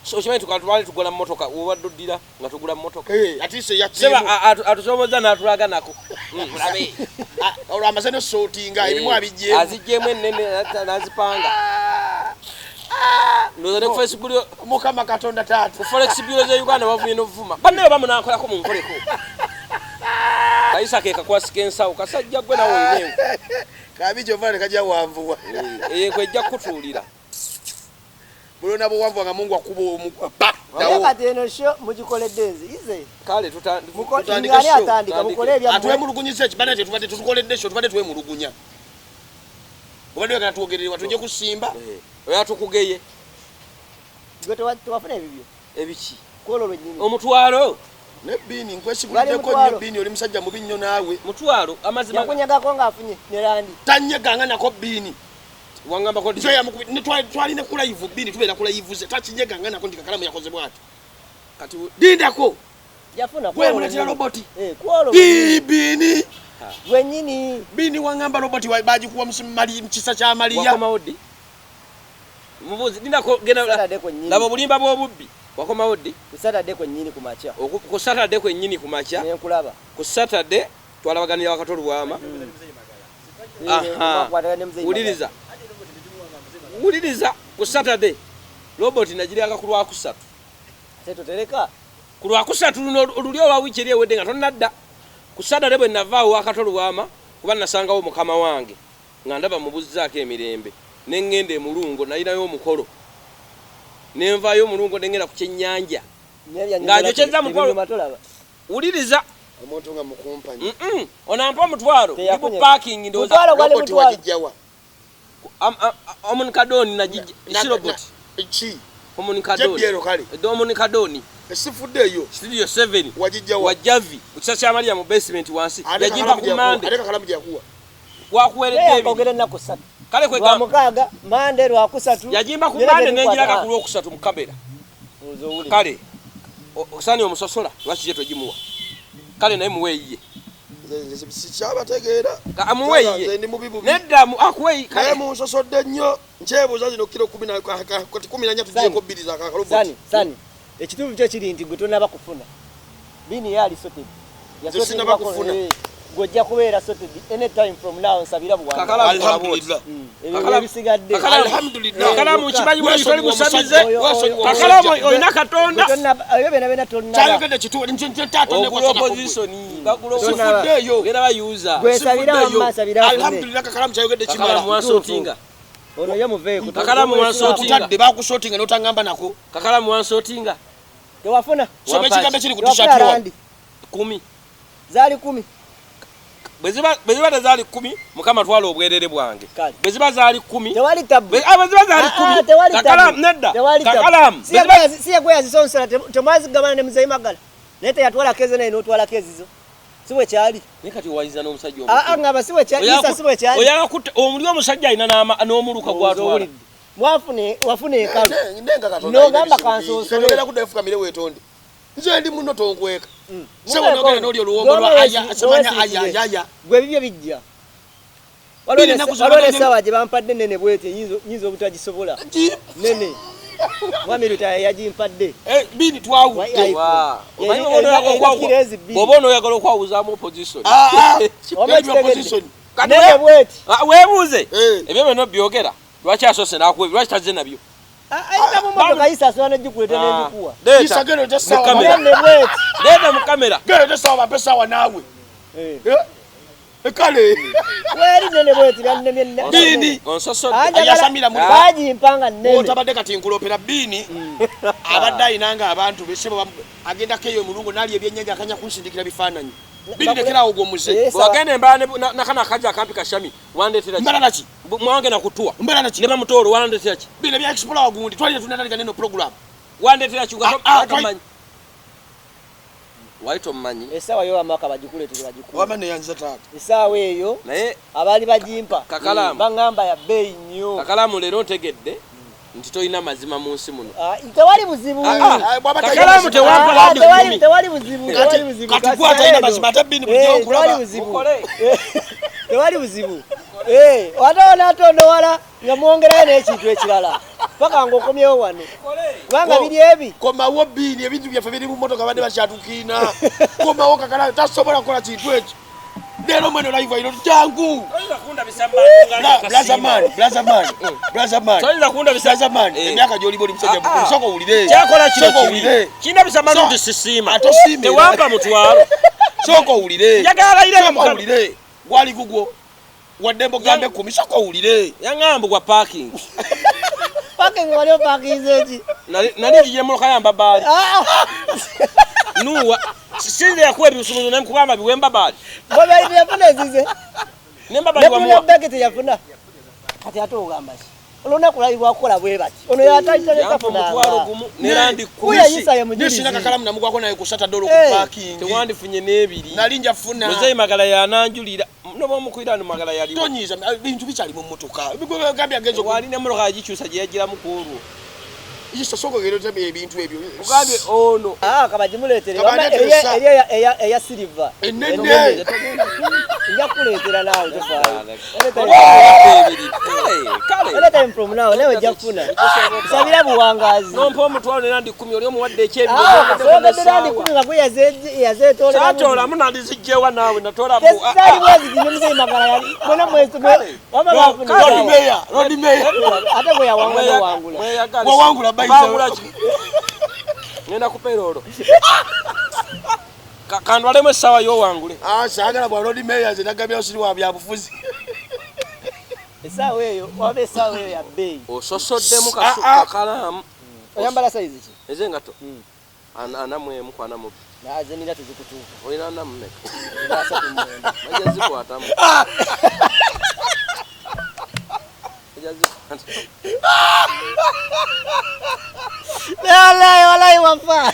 so okimanyi tukatwale tugola mmotoka obadde oddira nga tugula mmotoka atiise yakimu atusomoza n'atulaga nako mulabe olwamaze nosootinga ebimu abijjeemu azijjeemu ennene n'azipanga ndoza ne ku Facebook mukama Katonda taata ku forex bureau za Uganda bavumye n'ovuma banne bamunankolako mu nkoleko kayisa ke kakwasika ensawo kasajja gwe nawo olinaewo kabi kyova ne kajja wanvuwa kwejja kutuulira bulona buwanvu nga Mungu akuba omukapa nawo kati eno sho mugikoledde nze ize kale tutandika show atandika mukole ebya atwemulugunyisa ekibana kye tubadde tutukoledde show tubadde twemulugunya obadde nga tuogererwa tujje kusimba oya tukugeye gwe tewafuna ebibyo ebiki kwolo lwennyini omutwalo ne bini nkwesiguliddeko nnyo bini oli musajja mubi nnyo naawe mutwalo amazima yakunyagako ng'afunye ne landi tanyeganga nako bini wangamba ko twaline ku live bini tubeera ku live ze takinyeganga nako ndi Kakalaamu yakoze bwati kati dindako yafuna gwe muletera roboti kwolo bini gwennyini bini wangamba roboti bagikuwa mukisa kya Maria wakoma odi mubuzi dindako genda laba bulimba bw'obubbi wakoma odi ku Saturday kwennyini ku macha ku Saturday kwennyini ku macha nenkulaba ku Saturday twalabaganira wakatolu bwama uliriza ku Saturday robot nagiryanga ku Lwakusatu tetutereka ku Lwakusatu olulyo lwa wiki eri ewedde nga tonnadda ku Saturday bwe navaawo wakatolu bwama kuba nasangawo mukama wange nga ndaba mubuzzaako emirembe nengenda emulungo nayinayo omukolo nenvaayo omulungo nengenda ku kyennyanja ng'ajokyezza mukolo uliriza omuntu nga mukumpanya onampa omutwalo ndi mu parking ndoza roboti wagijjawa omunikadoni si robot ki omunikadoni esifuddeeyo studio 7 wagijjawa wajjavi ku kisa kya Maria mu basement wansi yajimba ku mande aleka Kakalaamu gyakuwa wakuweredde ebyo ogere nako 3 kale kwa mukaaga mande Lwakusatu yajimba ku mande nenjiraga ku Lwokusatu mu kamera kale osani omusosola lwaki je tojimuwa kale naye muweeyiye sikyabategeera amuweye ndi mubibu nedda akuweye kale munsosodde nnyo nkyebuuza zino kilo 14 tugiyeko bbiri za kakaloboti sani ekituufu kyo kiri nti gwe tonaba kufuna bini yaali sorted sinaba kufuna gojja kubeera sorted anytime from now nsabira buwanga alhamdulillah ebisigadde Kakalaamu kimanyi bwe toli musabize Kakalaamu olina katonda ayo bena tonna kyayogedde kituwe ntato opposition bagulofuddeyo genda bayuza gwe sabira wamma sabira alhamdulillah Kakalaamu kyayogedde kimala Kakalaamu wansootinga ono ye muveeko Kakalaamu wansootinga kutadde bakusootinga n'otangamba nako Kakalaamu wansootinga tewafuna sobe ekigambo kiri ku t-shirt yo 10 zaali 10 bwe ziba tezaali 10 mukama twala obwerere bwange bwe ziba zaali 10 tewali tabu bwe ziba zaali 10 tewali Kakalaamu nedda Kakalaamu siya gwe yazisonsera temwazigabana ne muzeyi magala naye teyatwala keze naye n'otwala kezizo siwe kyali ne kati wayiza n'omusajja ngaba siwe kyali oyala kutte omuli omusajja alina n'omuluka gwatwala wafuna ekalu nogamba kansosole kudda efukamire weetonde nze ndi muno tonkweka sebo nogenda n'oli oluwombo lwa semanya ayayaya gwe bibyo bijja waliwo n'essaawa gye bampadde nene bwete nyinza obutagisobola nene mwami Ruta yagimpadde bini twawu bw'oba onooyagala okwawuzaamu opposition nene bweti weebuuze ebyo byonna byogera lwaki asoose n'akuwa ebyo lwaki tazze nabyo ayita mu motoka yisasola n'egikulete n'ebikuwa leeta mu kamera genda sawa bape sawa naawe kale weri nene bweti bini onsosodde ayasamira muri bagimpanga nene otabadde kati nkulopera bini abadde ayinanga abantu besebo agendako eyo mulungu nali ebyennyanja akanya kunsindikira bifaananyi bini lekerawo gwe omuze bwagenda embaala nakana akaja akampi kashami wandeetera mbala naki mwange nakutuwa mbala naki ne bamutoolo wandeetera ki bino bya explore gundi twalire tunataliga neno program wandeetera ki ngatomanyi wali tomumanyi essaawa yo amaka bagikuleetera bagikuwa wamane yanza taata essaawa eyo naye abaali bagimpa Kakalaamu baŋŋamba ya bbeeyi nnyo Kakalaamu leero ntegedde nti tolina mazima mu nsi muno tewali buzibu Kakalaamu tewampa tewali buzibu kati kwata ina mazima ate bini bujo kulaba tewali buzibu wataona atondowala nga mwongerayo n'ekintu ekirala paka ng'okomyewo wano kubanga biri ebi komawo bini ebintu byaffe biri mu motoka badde bakyatukiina komawo Kakalaamu tasobola kukola kintu ekyo leero mweno live ino jangu blazaman emyaka gy'oliba oli musajja mukulu sooka owulire kyakola kino kina bisamanu nti sisiima tewampa mutwalo sooka owulire njagala gwali gugwo wadde mbogambe 10 sooka owulire yaŋŋamba gwa parking waliwo pakinze eki nali njije moloka yamba baali nuwa sinze yakuwa ebisumuzo nemukugamba biwemba baali bobaidi yafuna ezize nembabaali beketi yafuna kati ate ogamba ki olunaku lwalibwa kukola bwe bati ono yatalitaleetafuna gumu nerandi kuyayisa ye mujulizi nesina Kakalaamu namugwako naye ku $7 ku parking tewandifunye n'ebiri nali njafuna muzeyi magala yananjulira noba omukwirano magala yaliwo tonyiza bintu bikyali mu mmotoka bigambye agenza walina emmotoka yagikyusa gye yagiramu ku olwo isosokogero tabe ebintu ebyo ogambye ono kabagimuleetere eya silver enene nja kuleetera naawe tofaayo kale from now newe ojja kufuna sabira buwangazi nompa omutwalo nerandi 10 oli omuwadde ekyebisogedde randi 10 nga gwe yazeetoolamu nandizijjewa naawe natoolamu tesali bwezigine muzeyi magala yali mwena Rodi Meya ate gwe yawangula wawangula bangula ki ngenda kupeera olwo kandwalemu essaawa y'owangule saagala bwa Rodi Meya nze nagambya osiri wa byabufuzi essaawa eyo waba essaawa eyo ya bbeeyi ososoddemu Kakalaamu oyambala sayizi ki ezengato anamwemu kwanamu naze nira tezikutuuka olina anamu meka najja zikwatamu walayi wafa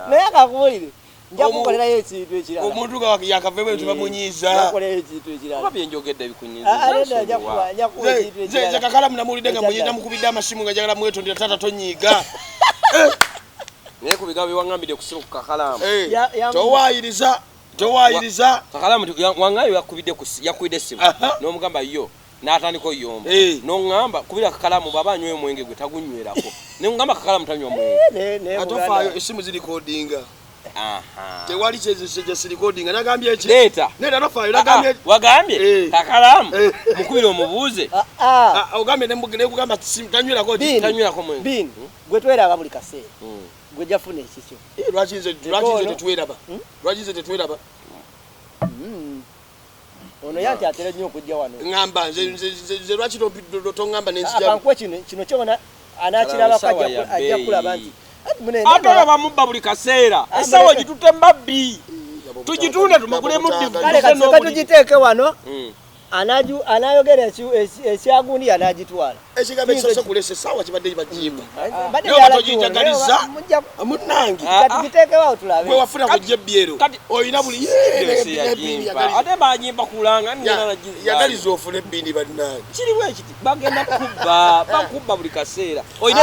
naye akakubuulire nja kukolerayo ekintu ekirala omuntu yakavemu ebintu bamunyiiza nakolerayo ekintu ekirala oba byenjogedde bikunyiiza nze Kakalaamu namuwulidde nga namukubidde amasimu nga njagala mwetondera taata tonyiiga naye ku bigambo byewangambidde ku simu ku Kakalaamu towayiriza Kakalaamu wangayo yakubidde essimu n'omugamba yo n'atandika oyomba n'oŋŋamba kubira Kakalaamu bw'aba anywa omwenge gwe tagunywerako ne ngamba Kakalaamu tanywa mwenge atofaayo essimu zirikodinga tewali kyesirikodinga nagambye eki leeta atofaayo nagambye wagambye Kakalaamu mukubire omubuuze ogambye nekugamba tanywerako mwenge gwe tweraba buli kaseera gwe jafuna ekikyo lwaki nze tetweraba ono yanti atera nnyo okujja wano ngamba nze lwaki toŋŋamba nenzijakankuwe kino kyona anakirabako ajja kulaba nti ate bamubba buli kaseera esawa gitutte mbabbi tugitunde tumugulemu tugiteeke wano anayogera ekyagundi anagitwala ekigambo ekisose kulesa esawa kibadde bagimba togijagaliza munange tugiteekewawo tulabe gwe wafuna kujja ebyero oyina buli ate banyimba kulanga yagaliza ofuna ebbindi bannange kiriwo ekiti bagenda bakubba buli kaseera oyina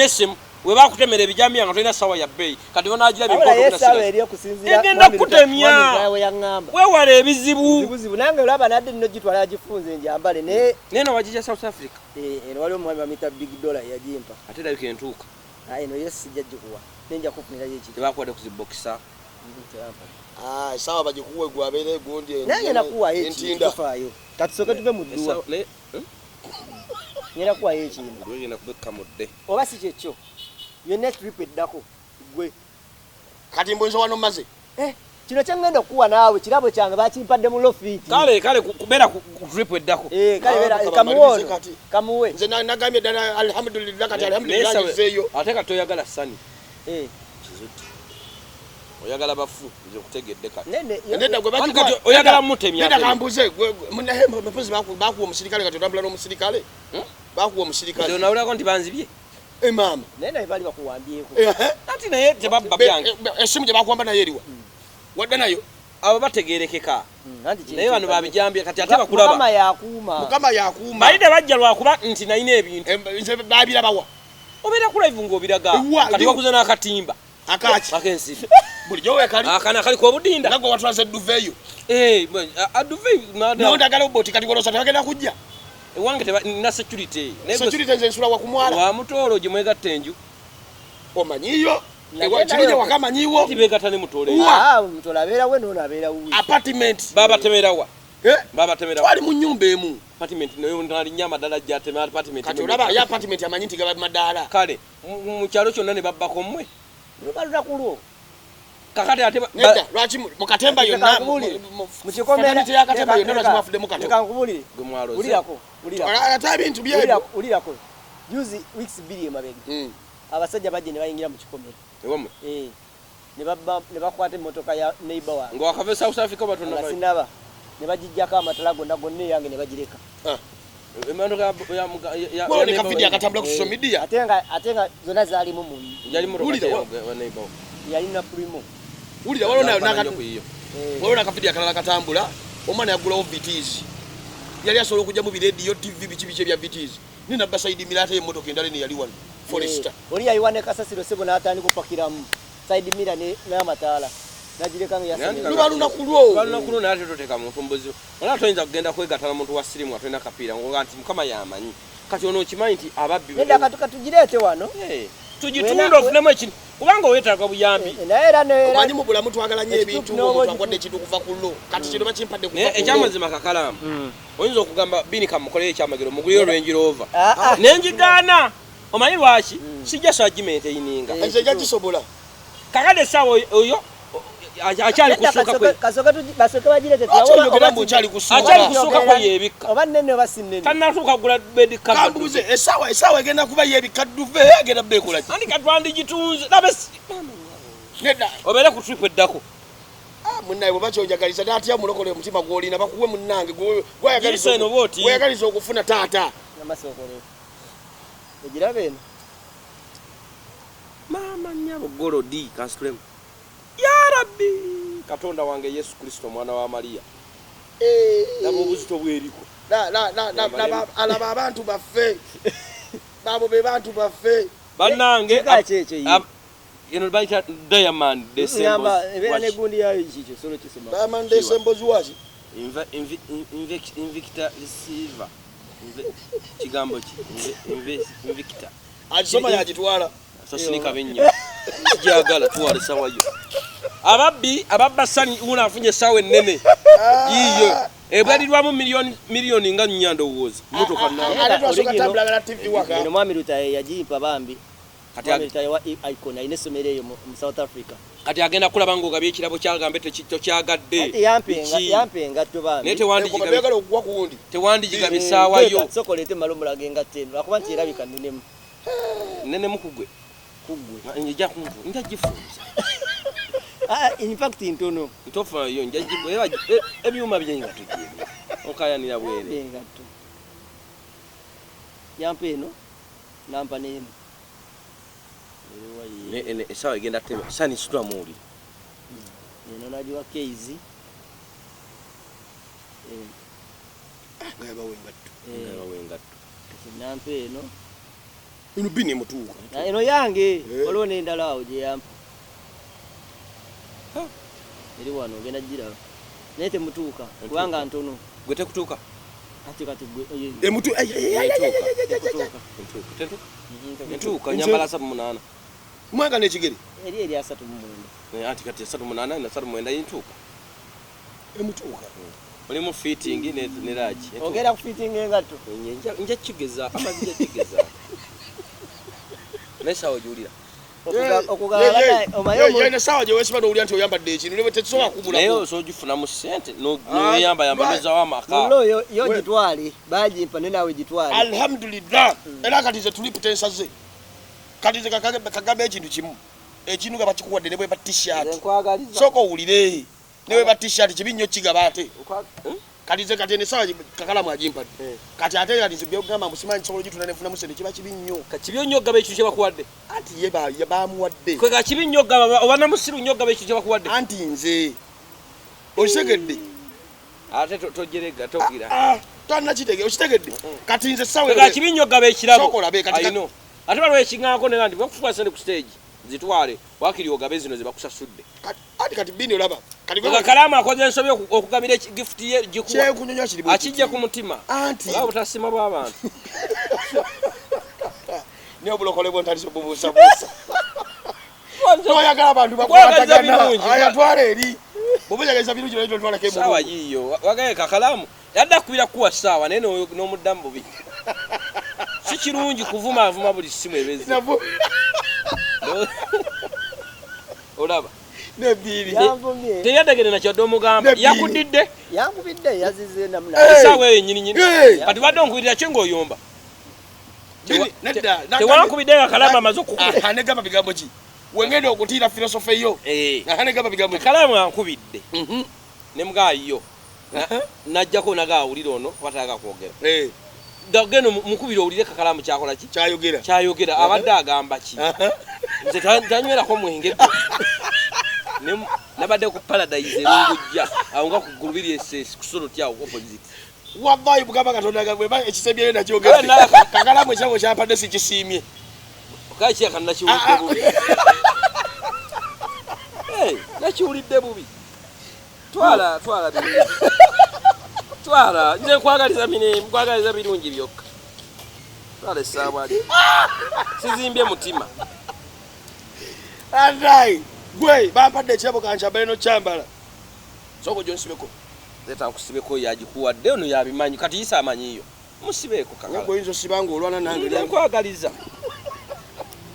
essimu we bakutemera ebijambiya nga tolina sawa ya bbeeyi kati bonagirabegenda kutemya wewala ebizibu nange olaba nadde nino gitwala yagifunze njambale neno wagija South Africa eno waliwo omwami bamita big dollar yagimpa ate labika entuuka eno yesijja gikuwa nenja kufunirayo ekiti tebakuwadde kuzibokisa sawa bagikuwe gwe abeere gundi nange nakuwayo ekitofaayo katusoke tuve mu dduwa ngenda kuwayo ekintu ngenda kubekka mudde oba si kyekyo yonna trip eddako gwe kati mbonzo wano maze kino kyengenda okuwa naawe kirabo kyange bakimpadde mu lofiti kale kubeera ku trip eddako kale kamuwono kamuwe nze nagambye ddala alhamdulillah kati alhamdulillah nzeeyo ate kati oyagala Surny oyagala bafu nze kutegedde kati kati oyagala mutemya nenda kambuze mpozi bakuwa omusirikale kati otambula n'omusirikale bakuwa omusirikale nze onawulako nti banzibye mama nenda bali bakuwambyeko ati naye tebabba byange essimu gye bakuwamba nayo eriwa wadde nayo abo bategerekeka naye bano babijambye kati ate bakulaba mukama yakuuma balide bajja lwakuba nti nalina ebintu nze babirabawa obeera ku live ng'obiraga kati wakuze n'akatimba akensiri bulijjo weekali akana akaliko obudinda nagwe watulaze edduveeyo aduve nondagala oboti kati golosa tebagenda kujja ewange nina security nze nsula wakumwala wamutoolo gye mwegatta enju omanyiyo kibije wakamanyiwo tibegatta ne mutoolo mutoolo abeerawe noono abeera wuwi apartment babatemerawa twali mu nnyumba emu apartment nayo nalinya amadala gyatema apartment kati olaba ya apartment amanyi nti gaba madaala kale mu kyalo kyonna ne babbako mmwe lubalula kulwo kakati ate nedda lwaki mukatemba yonna mukikomera yakatemba yonna lwaki mwafudde mukato kankubulire gwe mwaloze ulirako ate ebintu byebyo ulirako juzi weeks 2 emabega abasajja bajje ne bayingira mu kikomera ewamwe ne bakwata emmotoka ya neighbor wange ngo akave South Africa batonna sinaba ne bagijjako amatala gonna yange ne bagireka emmotoka ya kafidi akatambula ku social media ate nga zonna zaalimu mu yali mu neighbor yalina primo ulira walona kafidi akalala katambula omwana yagulawo VTs yali asobola okujja mu birediyo TV biki ebya VTs nina basaidi mirate y'emmotoka endala ne yali wano Forester oli yayiwane kasasiro sebo n'atandika okupakiramu side mirror n'amataala najireka nga yasene lubaluna kulwo nate toteka muntu mbuzi wala toyinza kugenda kwegatana muntu wa sirimu atolina kapiira ngo nti mukama yamanyi kati ono okimanyi nti ababbi nenda katugirete wano tugitunda ofunemu ekintu kubanga weetaaga buyambi omanyi mu bulamu twagala nnyo ebintu twagwadde ekintu okuva ku lo kati kino bakimpadde ekyamazima Kakalaamu oyinza okugamba bini kamukolere ekyamagero mugulire Range Rover nenjigaana omanyi lwaki sijja sagiment eyininga nze jagisobola kakade essaawa oyo akyali kusooka kwe basooke bagirete akyali kusooka kwe yebikka oba nnene oba si nnene tannatuuka kugula bedi kambuze essaawa egenda kuba yebikka dduve agenda beekola ki andi katwandigitunze labe nedda obeere ku trip eddako munnaye bweba kyonjagalisa naatya mulokole omutima gw'olina bakuwe munnange gweyagaliza okufuna taata namasookole egirabe eno maama nnyabo golodi kansitulemu ya rabbi katonda wange Yesu Kristo mwana wa Maria nabo obuzito bweriko alaba abantu baffe babo be bantu baffe Banange Kacheche ino baita Diamond December. Ebera ne gundi ya ichicho solo kisema. Diamond December zuwachi. Invicta receiver. Kigambo ki Invicta. Ajisoma yagitwala. So sinika bennya. Kijagala twale sawa yo. Ababba sani una afunye sawe nene. Yiyo. Ebadilwamu milioni nga nyando woza. Motoka na. Ate twasoka tabula na TV waka. Ino mwami ruta yajimpa bambi. Kati ruta wa icon inesomere yo mu South Africa. Kati agenda kulaba ngo gabye kirabo kyagambe tekito kyagadde. Ati yampenga to bambi. Nete wandi jigabegala okugwa kuwundi. Tewandi jigabe sawa yo. Sokolete malomula genga teno. Akuba nti erabika nenemu. Nenemu kugwe. Njja kumvu. Njja jifunza. In fact intono. Ntofa yo njja jibu. Ebyuma byenga tugiye. Okayanira bwere. Benga to. Yampeno. Nampa nemu. Ne esawa igenda tema. Sani sitwa muri. Neno najua keizi. Ngaba wengattu. Nampeno. Ino bini mutuuka. Ino yange olone endala awo je yampa. Eri wano genda jira. Nete mutuuka kubanga ntono. Gwete kutuuka. Ati kati gwe. Mutu Ntuuka nyambala 78. Mwanga n'ekigere. Eri 3 Ati kati 78 na 79 y'intuuka. Emutuuka. Oli mu fitting ne raji. Ogera ku fitting engato. Nja kigeza amazija kigeza. Nesa ojulira. Okugala omayo ne sawa je wesiba n'olya nti oyambadde ekintu ne tesobola kubula. Naye sojifuna mu sente no yamba meza wa maka. Mulo yo jitwali bajimpa ne nawe jitwali. Alhamdulillah. Era kati ze tuliputensa ze. Kati ze kagabe ekintu kimu. Ekinu nga bakikuwadde ne bwe ba t-shirt. Soko owulire. Ne bwe ba t-shirt kibinnyo kigaba ate. Kati ze kati ne sawa Kakalaamu ajimpa. Kati ate kati ze byogamba musimanyi solo jituna ne funa musene kiba kibinnyo. Kibyo nyoga be kye bakuwadde. Anti ye bamuwadde. Kwe ka kibinnyo gaba obana musiru nyoga be kye bakuwadde. Anti nze. Osegedde. Ate tojerega tokira. Tana kitege okitegedde. Kati nze sawa. Kwe ka kibinnyo gaba ekirabo. Soko labe kati. Ayino. Ate balwe ekingako ne kandi bakufuwa sende ku stage. Zitwale wakiri ogabe zino ze bakusasudde. Kati bini olaba. Kati Kakalaamu akoze ensobi okugabira gift ye gikuwa. Kye kunyonyo kiri bwe. Akijja ku mutima. Anti. Olaba butasima bw'abantu. Ne obulokole bw'entaliso bubuusa. Oyagala abantu bakwatagana. Ayatwala eri. Bubujageza birungi lero twala ke mu. Sawa yiyo. Wagaye Kakalaamu. Yadda kubira kuwa sawa naye n'omuddamu bubi. Si kirungi kuvuma buli simu ebezi. Olaba. Ne biri. Yambumye. Teyadagene na kyaddo mugamba. Yakudidde. Yambubidde yazize namna. Sawa nyini. Kati wadde onkuwulira kye ng'oyomba. Nedda. Tewankubidde Kakalaamu amaze okukuba. Ane gamba bigambo ki? Wengende okutiira philosophy yo. Ane gamba bigambo ki? Kakalaamu ankubidde. Ne mugaayo. Najjako nagaawulira ono wataaga kwogera. Dageno mukubira owulire Kakalaamu kyakola ki? Kyayogera abadde agamba ki? Nze tanywera mwenge. Nabadde ku paradise erungujja awo nga ku gulubiri esesi kusono tyawo opposite. Wallahi bugamba Katonda gabwe ba ekisebye na kyogera. Kakalaamu ekyawo kyampadde sikisiimye. Okachi akanna kiwulidde bubi. Nakiwulidde bubi. Twala birungi. Twala nze nkwagaliza birungi byokka. Twala essaawa ali. Sizimbye mutima. Andai. Gwe bampadde ekirabo kankyambale no kyambala. Soko gyonsibeko. Zeta nkusibeko yagikuwadde ono yabimanyi kati yisa amanyiyo. Musibeeko Kakalaamu. Gwe oyinza osibanga olwana nange. Nze nkwagaliza.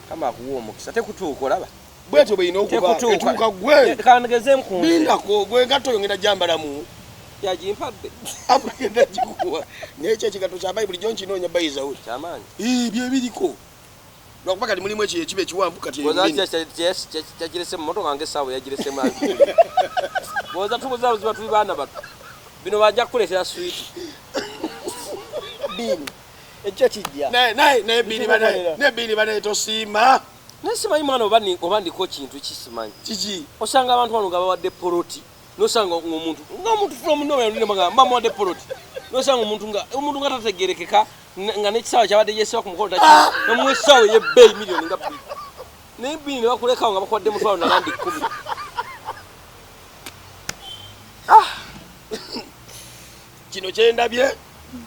Kama akuwa omukisa tekutuuka olaba. Bwetyo bweyina okuba etuuka gwe. Kandegeze nkunze. Lindako gwe ngato yongera jambalamu. Yagimpadde. Abagenda gikuwa. N'ekyo ekigato kya Bayibuli gyo nkinoonya bayizawo. Kyamaanyi. Bye biriko. Lwakuba kati mulimu ekibe ekiwanvu kati kyagirese mu motoka ng'essaawa yagiresemu. Boza tubuza buziba tuli baana bato. Bino bajja kukuleetera switi. Bini. Ekyo kijja. Ne bini bane tosiima. Nesimanyi mwana oba ndiko kintu kisimanyi. Kiki. Osanga abantu bano nga bawadde poloti. Nosanga omuntu from nowhere ndine magamba bamuwadde poloti. Nosanga omuntu nga tategerekeka nga n'ekisawa kyabadde yeesiba ku mukolo taki nomuwesawo ey'ebbeeyi miliyoni nga bbiri naye bbiri ne bakulekawo nga bakwadde mutwalo nalandi 10. Kino kyendabye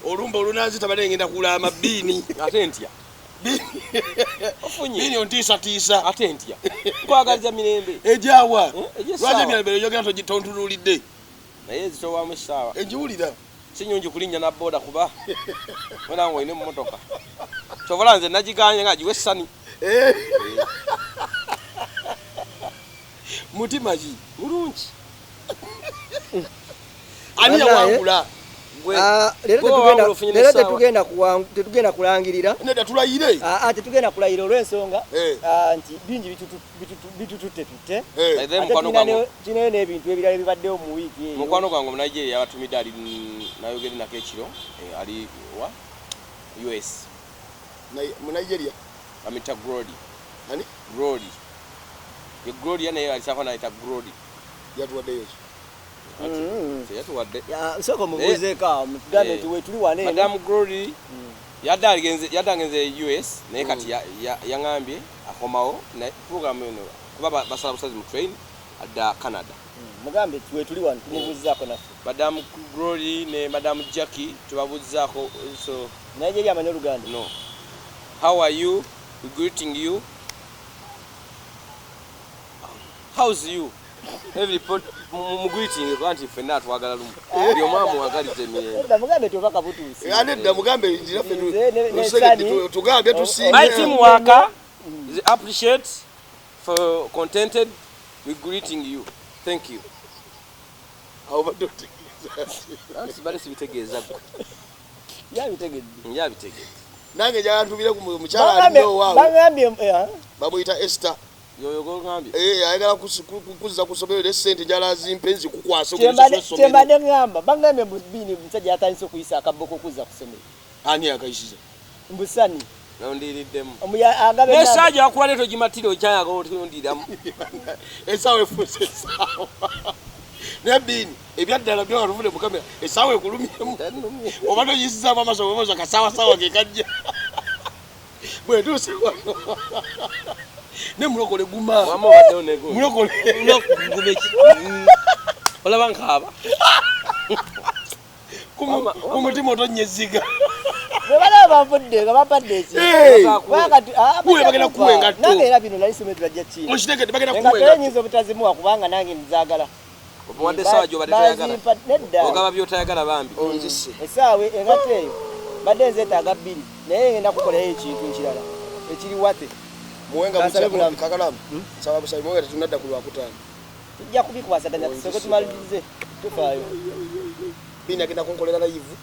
olumba olunanzita badde ngenda kula amabiini ate ntya ofunye biini ontiisatiisa ate ntya nkwagaliza mirembe ejawa egy'essaawa. lwaki emirembe oyogera tontululidde naye ezitowaamu essaawa enjiwulira si nyungi kulinnya na booda kuba wenanga olina emmotoka kyobola nze nagiganye nga giwe essani mutima ki mulungi ani yawangula Leero tetugenda kulangirira nedda tulayire tetugenda kulayira olw'ensonga nti bingi bitututte kinayo n'ebintu ebirala ebibaddewo mu wiiki eyo. mukwano gwange omunigeria yabatumidde ali nayogere nako ekiro ali wa US mu Nigeria amita Grody ani Grody ye Grody naye alisako nayita Grody yatuwaddeyo yatuwadde nsooka mubuuzeeko mutugambe nti wetuli wane Madam Grody yadde agenze US naye kati yaŋambye akomawo programu eno kuba basala busazi mu train adda Canada. Mugambe wetuli wano tumubuuzaako naffe. Madam Grody ne Madam Jackie tubabuuzaako so Nigeria amanyi Oluganda. No. How are you? We greeting you. How's you? Every report greeting anti fena twagala lumu. Ndio mamu agalize mirembe. Mugambe tubaka butuusi. Nedda mugambe naffe tugambe tusiime. My team worker is appreciate for contented. We greeting you. Thank you. Bali sibitegeeza gwe. Yabitegedde. Nange jantubire ku mukyala aliyo waawo. Bagambye bamuyita Esther. Yoyo gongambye. Ayagala kukuza kusoberera sente njala zimpenzi kukwasa Tembadde ngamba bagambye mbini musajja atandise okuyisa akaboko kuza kusomera. Ani akayisiza? Mbusani. Nondiriddemu. Agabe Nesajja akwale togimatire okyayaga otundiramu. Esawe fuse sawa. Nebini ebyaddala byo waluvule mu kamera esawe ekulumyemu. Obadde yisiza amaso bomoza kasawa sawa ke kajja. Bwe tuse wano. Ne mulokole guma. Mama wadde onego. Mulokole gumeki. Olaba nkaba. Kumutima otonyeziga. Bala bavudde nga bapadde eki. Wakati kuwe bagenda kuwenga to. Nange era bino nali semedra jja chini. Okitegedde bagenda kuwenga. kuwenga. Nyinzo butazimuwa kubanga nange nzagala. Obuwadde sawa gyo badde tayagala. Ogaba byotayagala bambi. Onzise. Esaawe engate eyo badde nzeetaaga 2 naye ngenda kukolayo ekintu ekirala ekiri wate. Muwenga mukabulamu Kakalaamu. Sawa busayi muwenga tunadda ku Lwakutaano. Tujja kubikwasaganya tusooke tumalirize tufaayo. Bina kenda kunkolera live.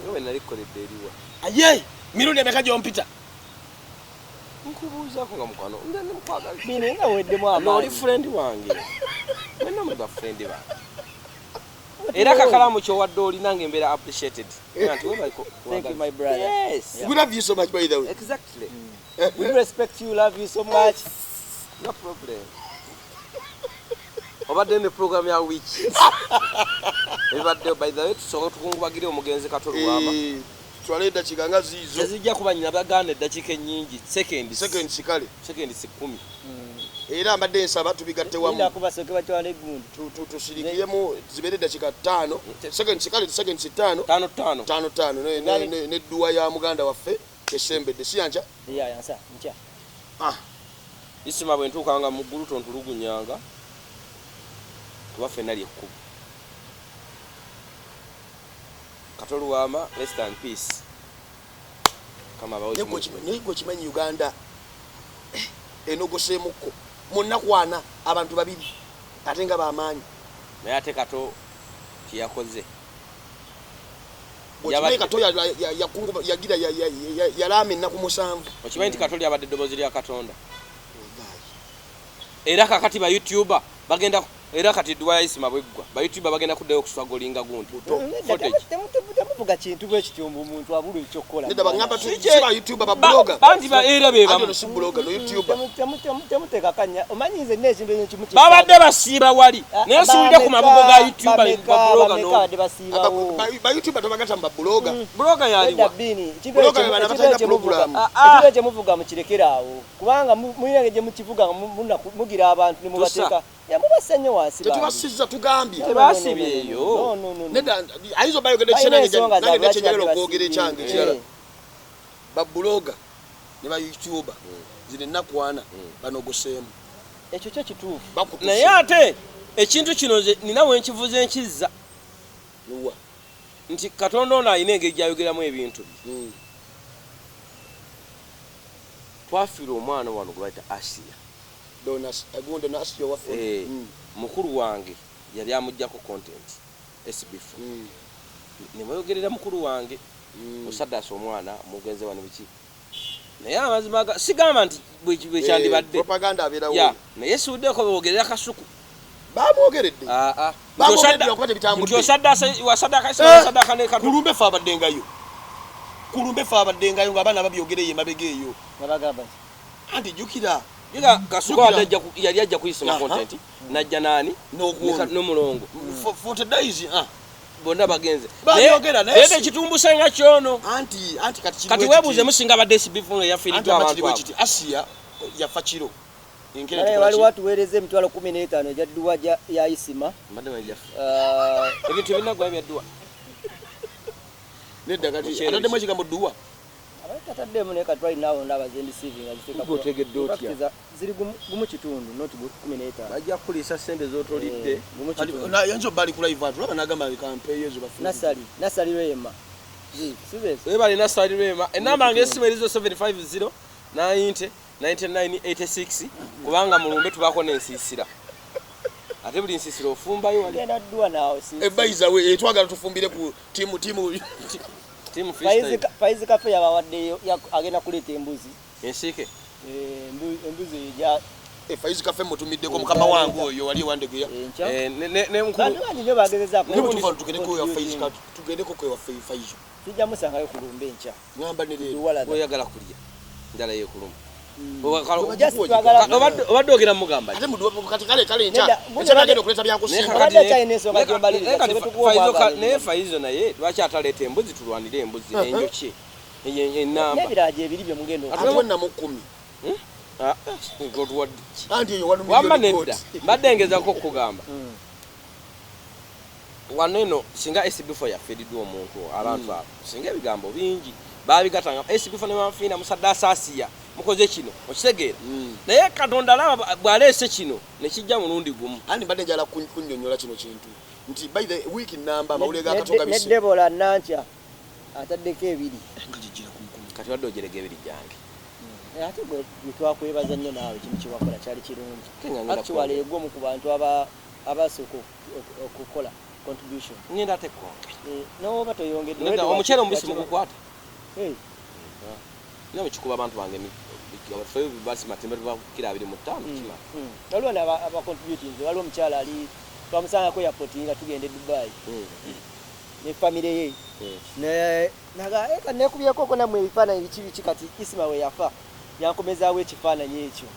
Nowe nalikoledde eriwa. Aye, mirundi emeka gyompita. Nkubuuzaako nga mukwano ndende mukwagala. Bino nga weddemu amaanyi. Oli friend wange. Mwenna muli ba friend bange. Era Kakalaamu kyowadde olina ng'embeera appreciated. Thank you, my brother. Yes. We love you so much, by the way. Exactly. We respect you, love you so much. No problem. Obadde ne program ya wiki. Ebadde by the way tusooka tukungubagire omugenzi Katolwama. Twaleda kiganga zizo. Yazijja kuba nyina baganda eddakiika ennyingi second sikale. Second 10. Era mbadde nsaba tubigatte wamu. Nina kubasoke batwale gundi. Tusirikiyemu zibere dakika 5. Second sikale second 5. 5 ne duwa ya muganda waffe esembedde siyancha. Ya yansa ncha. Isima bwe ntuukanga mu ggulu tontulugunyanga. Waffe nali ekkubo. Katolwama rest and peace. Kama bawo Nego kimanyi Uganda. Enogoseemukko. Munnakwana abantu babiri. Ate nga bamaanyi. Naye ate Kato kiyakoze. Okimanyi Kato yagira yalama ennaku 7. Okimanyi nti Kato lyabadde eddoboozi lya Katonda. Era kakati ba YouTuber bagenda era kati dwa yayisima bweggwa ba YouTube bagenda kuddayo okuswagolinga gundi temuvuga kintu bwe kityo omuntu abulu ekyokola neda bangamba tukiba YouTube aba blogger bandi ba era beba no si blogger no YouTuber temuteka kanya omanyize n'ekintu ekyo kimu babadde basiiba wali naye suulira ku mabugo ga YouTube ba blogger no ba YouTuber tobagata mba blogger blogger yaliwa blogger bana batanga program ekyo kye muvuga mukirekeraawo kubanga muyinage gye mukivuga mugira abantu ne mubateeka yamubasenyo wansi tetubasiza tugambye tebasibyeyo neda aizo bayogede chenage nange nechenjagala okwogera ekyange kirala ba blogger ne ba YouTuber zine nakwana banogoseemu ekyo kyo kituufu naye ate ekintu kino nina wenkivuze nkizza nuwa nti Katonda ono ayina engeri gyayogeramu ebintu twafiira omwana wano gwe bayita Asia donas agonde nasyo wafe mukuru wange yali amujjako content SB4 ne bayogerera mukuru wange osaddaasa omwana mugenze wano biki naye amazima sigamba nti bwe kyandibadde propaganda abirawo naye siwuddeko bogerera kasuku bamwogeredde bamwogeredde okubate bitambudde wasaddaka ne Katonda kulumbe fa abaddengayo ng'abaana babyogereye mabegeeyo nabagamba anti jukira Yiga kasuku yali ajja kuyisoma content najja nani n'omulongo 40 days bonna bagenze naye ekitumbusa nga kyono anti kati weebuuze musinga abadde SB4 yafiiriddwa abantu abo Asia yafa kiro waliwo atuweereza emitwalo 15 egyadduwa yayisima ebintu ebinagwa byaddwa nedda kati ataddemu ekigambo dduwa ataddemu naye kati twalinawo ndabazendisivinga otegedde otya ziri gumu kitundu not 15 bajja kuliisa sente z'otolidde yanzo bali ku live atulaba n'agamba campaign ezo bafu nasali lwema webali nasali lwema enamba nga esimu erizo 750 90 9986 kubanga mulumbe tubako n'ensiisira ate buli nsiisira ofumbayo wali naddwa nawe ebaiza we twagala tufumbire ku timu Faizi Cafe yabawaddeyo agenda kuleeta embuzi ensiike embuzi ya Faizi Cafe mutumiddeko mukama wangu oyo wali wandegeya ne mukulu nyo bagezezaako tugendeko kwe waffe Faizi tujja musangayo kulumba enkya ngamba ne leero oyagala kulya njala yekuluma obadde ogera mugamba naye Faizo naye lwaki ataleeta embuzi tulwanire embuzi enjoki enamba n'ebiraji ebiri bye mugenda wamma nedda mbadde ngezako okugamba wano eno singa SB4 yafiiriddwa omuntu abantu abo singa ebigambo bingi babigatanga SB4 ne bafiina musaddaasa Asia mukoze kino okitegeera naye Katonda alaba bwaleese kino nekijja mulundi gumu andi mbadde njala kunnyonnyola kino kintu nti by the week namba amawulire ga Katonda bisi ne Debola Nankya ataddeko ebiri kati wadde ogerega ebiri gyange ate gwe twakwebaza nnyo naawe kimu kiwakola kyali kirungi actually egwomu ku bantu abasooka okukola contribution ngenda ate konke noba toyongedde omukyere omubisi mugukwata nyo chikuba abantu bange abafeyo basi matembe bakira 25 kima waliwo aba contributing waliwo omukyala ali twamusanga ko airport nga tugende Dubai ne family ye naga eka nekubyeko ko namwe ebifaananyi biki kati Isima we yafa yankomezaawo ekifaananyi ekyo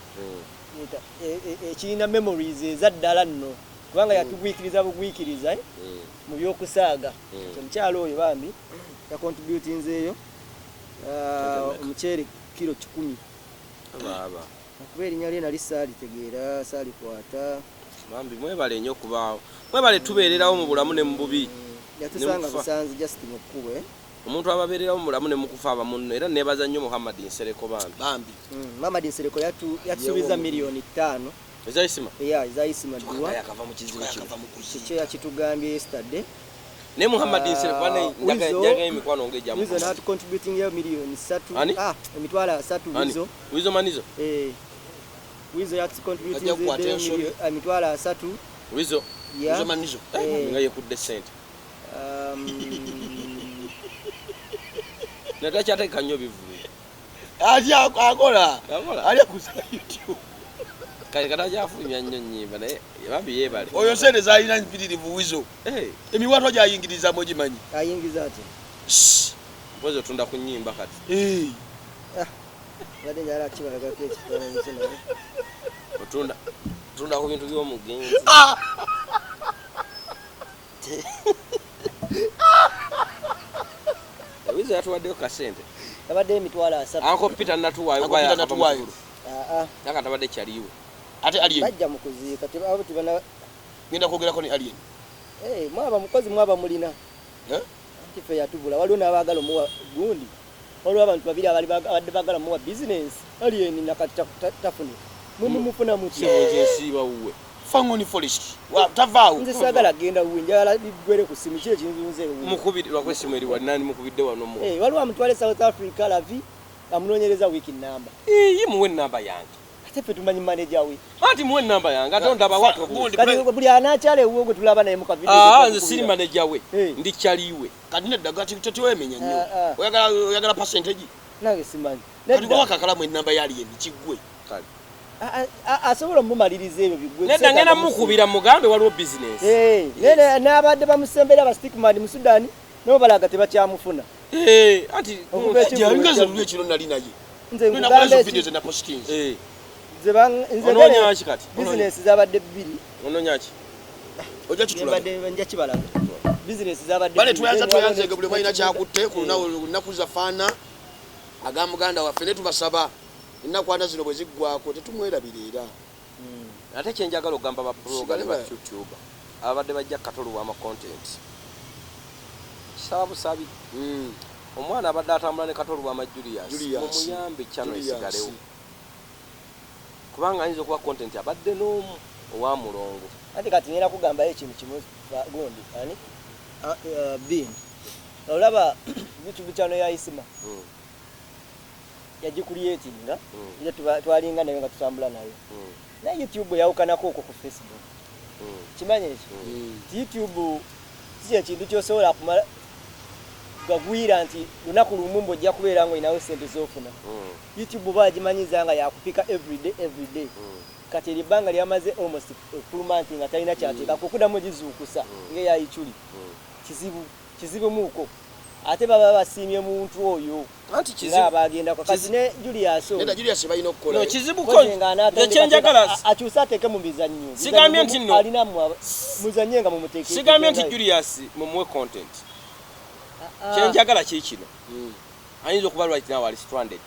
ekirina memories ezaddala nno kubanga yatugwikiriza bugwikiriza mu byokusaaga omukyala oyo bambi ya contributing eyo omukyere kilo 10 baba okuba erinnya lye nali saalitegeera saalikwata bambi mwebale nnyo kubaawo mwebale tubeererawo mu bulamu ne mu bubi yatusanga busanzi just mukubwe omuntu ababeererawo mu bulamu ne mu kufa abamunno era neebaza nnyo Muhammad Nsereko bambi Muhammad Nsereko yatusuubiza million 5 ezayisima ezayisima dduwa yakava mu kizibu kyo yakitugambye yesterday ne Muhammad Nsereko njaga emikwano ngeja wizo natu contributing ya million 3 emitwala 3 wizo manizo wizo yatu contributing emitwala 3 wizo manizo ngaye kudde sente natacha ateka nnyo bivuye akola ali ku YouTube kale katajafunya nnyo nnyimba naye bambi yeebale oyo sente zalina mpitirivu wizo emiwaatwa gyayingiriza mugimanyi ayingiza ati mpozi otunda ku nnyimba kati badde njala kibalagako ekifaananyi kino otunda ku bintu by'omugenzi wizo yatuwaddeyo kasente abadde emitwalo 3 anko Peter natuwaayo nakatabadde kyaliwe ate alien bajja mu kuziika abo tibana ngenda kwogerako ne alien mwaba mukozi mwaba mulina anti fe yatubula waliwo n'abaagala omuwa gundi waliwo abantu babiri abadde baagala omuwa business alien nakati tafune mumufuna mukyesiiba wuwe fangoni forest tavaawo nze saagala genda wuwe njagala ligwere ku simu kiri kinzunze mukubirwa simu eri nani mukubidde wano mu waliwo amutwale South Africa lavi amunoonyereza wiki namba ye muwe namba yange ate fe tumanyi manager we anti muwe namba yange ate ndaba watu kati buli anakyale wuwe gwe tulaba naye mu kavidiyo nze siri manager we ndi kyaliwe kati neddaga tetiwemenya nnyo oyagala percentage nange simanyi kati kwa Kakalaamu ennamba yali endi kiggwe kale asobola omumaliriza ebyo bigwe nedda ngenda mukubira mugambe waliwo business nene n'abadde bamusembera aba stickman mu Sudan nabo balaga tebakyamufuna anti yangaza lulwe kiro nali naye nze nguganda videos na postings ononyaki kati business zabadde bbiri ononyaki ojja kitulaga nja kibalaga business zabadde bale tuyanze buli mwina kyakutte ku lunaku zafaana agamuganda waffe ne tubasaba ennaku zino bwe ziggwako tetumwerabirira ate kyenjagala ogamba bablogale ba YouTube abadde bajja katoluwa ama content kisaba busabi omwana abadde atambula ne katoluwa ama Julius mumuyambe channel esigalewo kubanga ayinza okuba content abadde n'omu owa mulongo ate kati nina kugamba ekintu kimu gundi ani bin olaba YouTube channel ya Isima yagikuliyetinga ile twalinga nayo nga tutambula nayo na YouTube yawukanako okwo ku Facebook kimanye YouTube si ekintu kyosobola kumala gagwira nti lunaku lumumbo ojja kubeera ngo inawe sente zofuna YouTube bagimanyiza nga yakupika every day kati libanga lyamaze almost full month nga talina kyateeka kukudamu gizuukusa ng'eyayichuli kizibu muko ate baba basimye muntu oyo anti kizibu bagenda kwa kazi ne Julius nenda Julius bayina okukola no kizibu ko kyenjagala akyusateke mu bizannyo sigambye nti no alina muzannye nga mumuteeke sigambye nti Julius mumuwe content kyenjagala kikino ayinza okuba right now ali stranded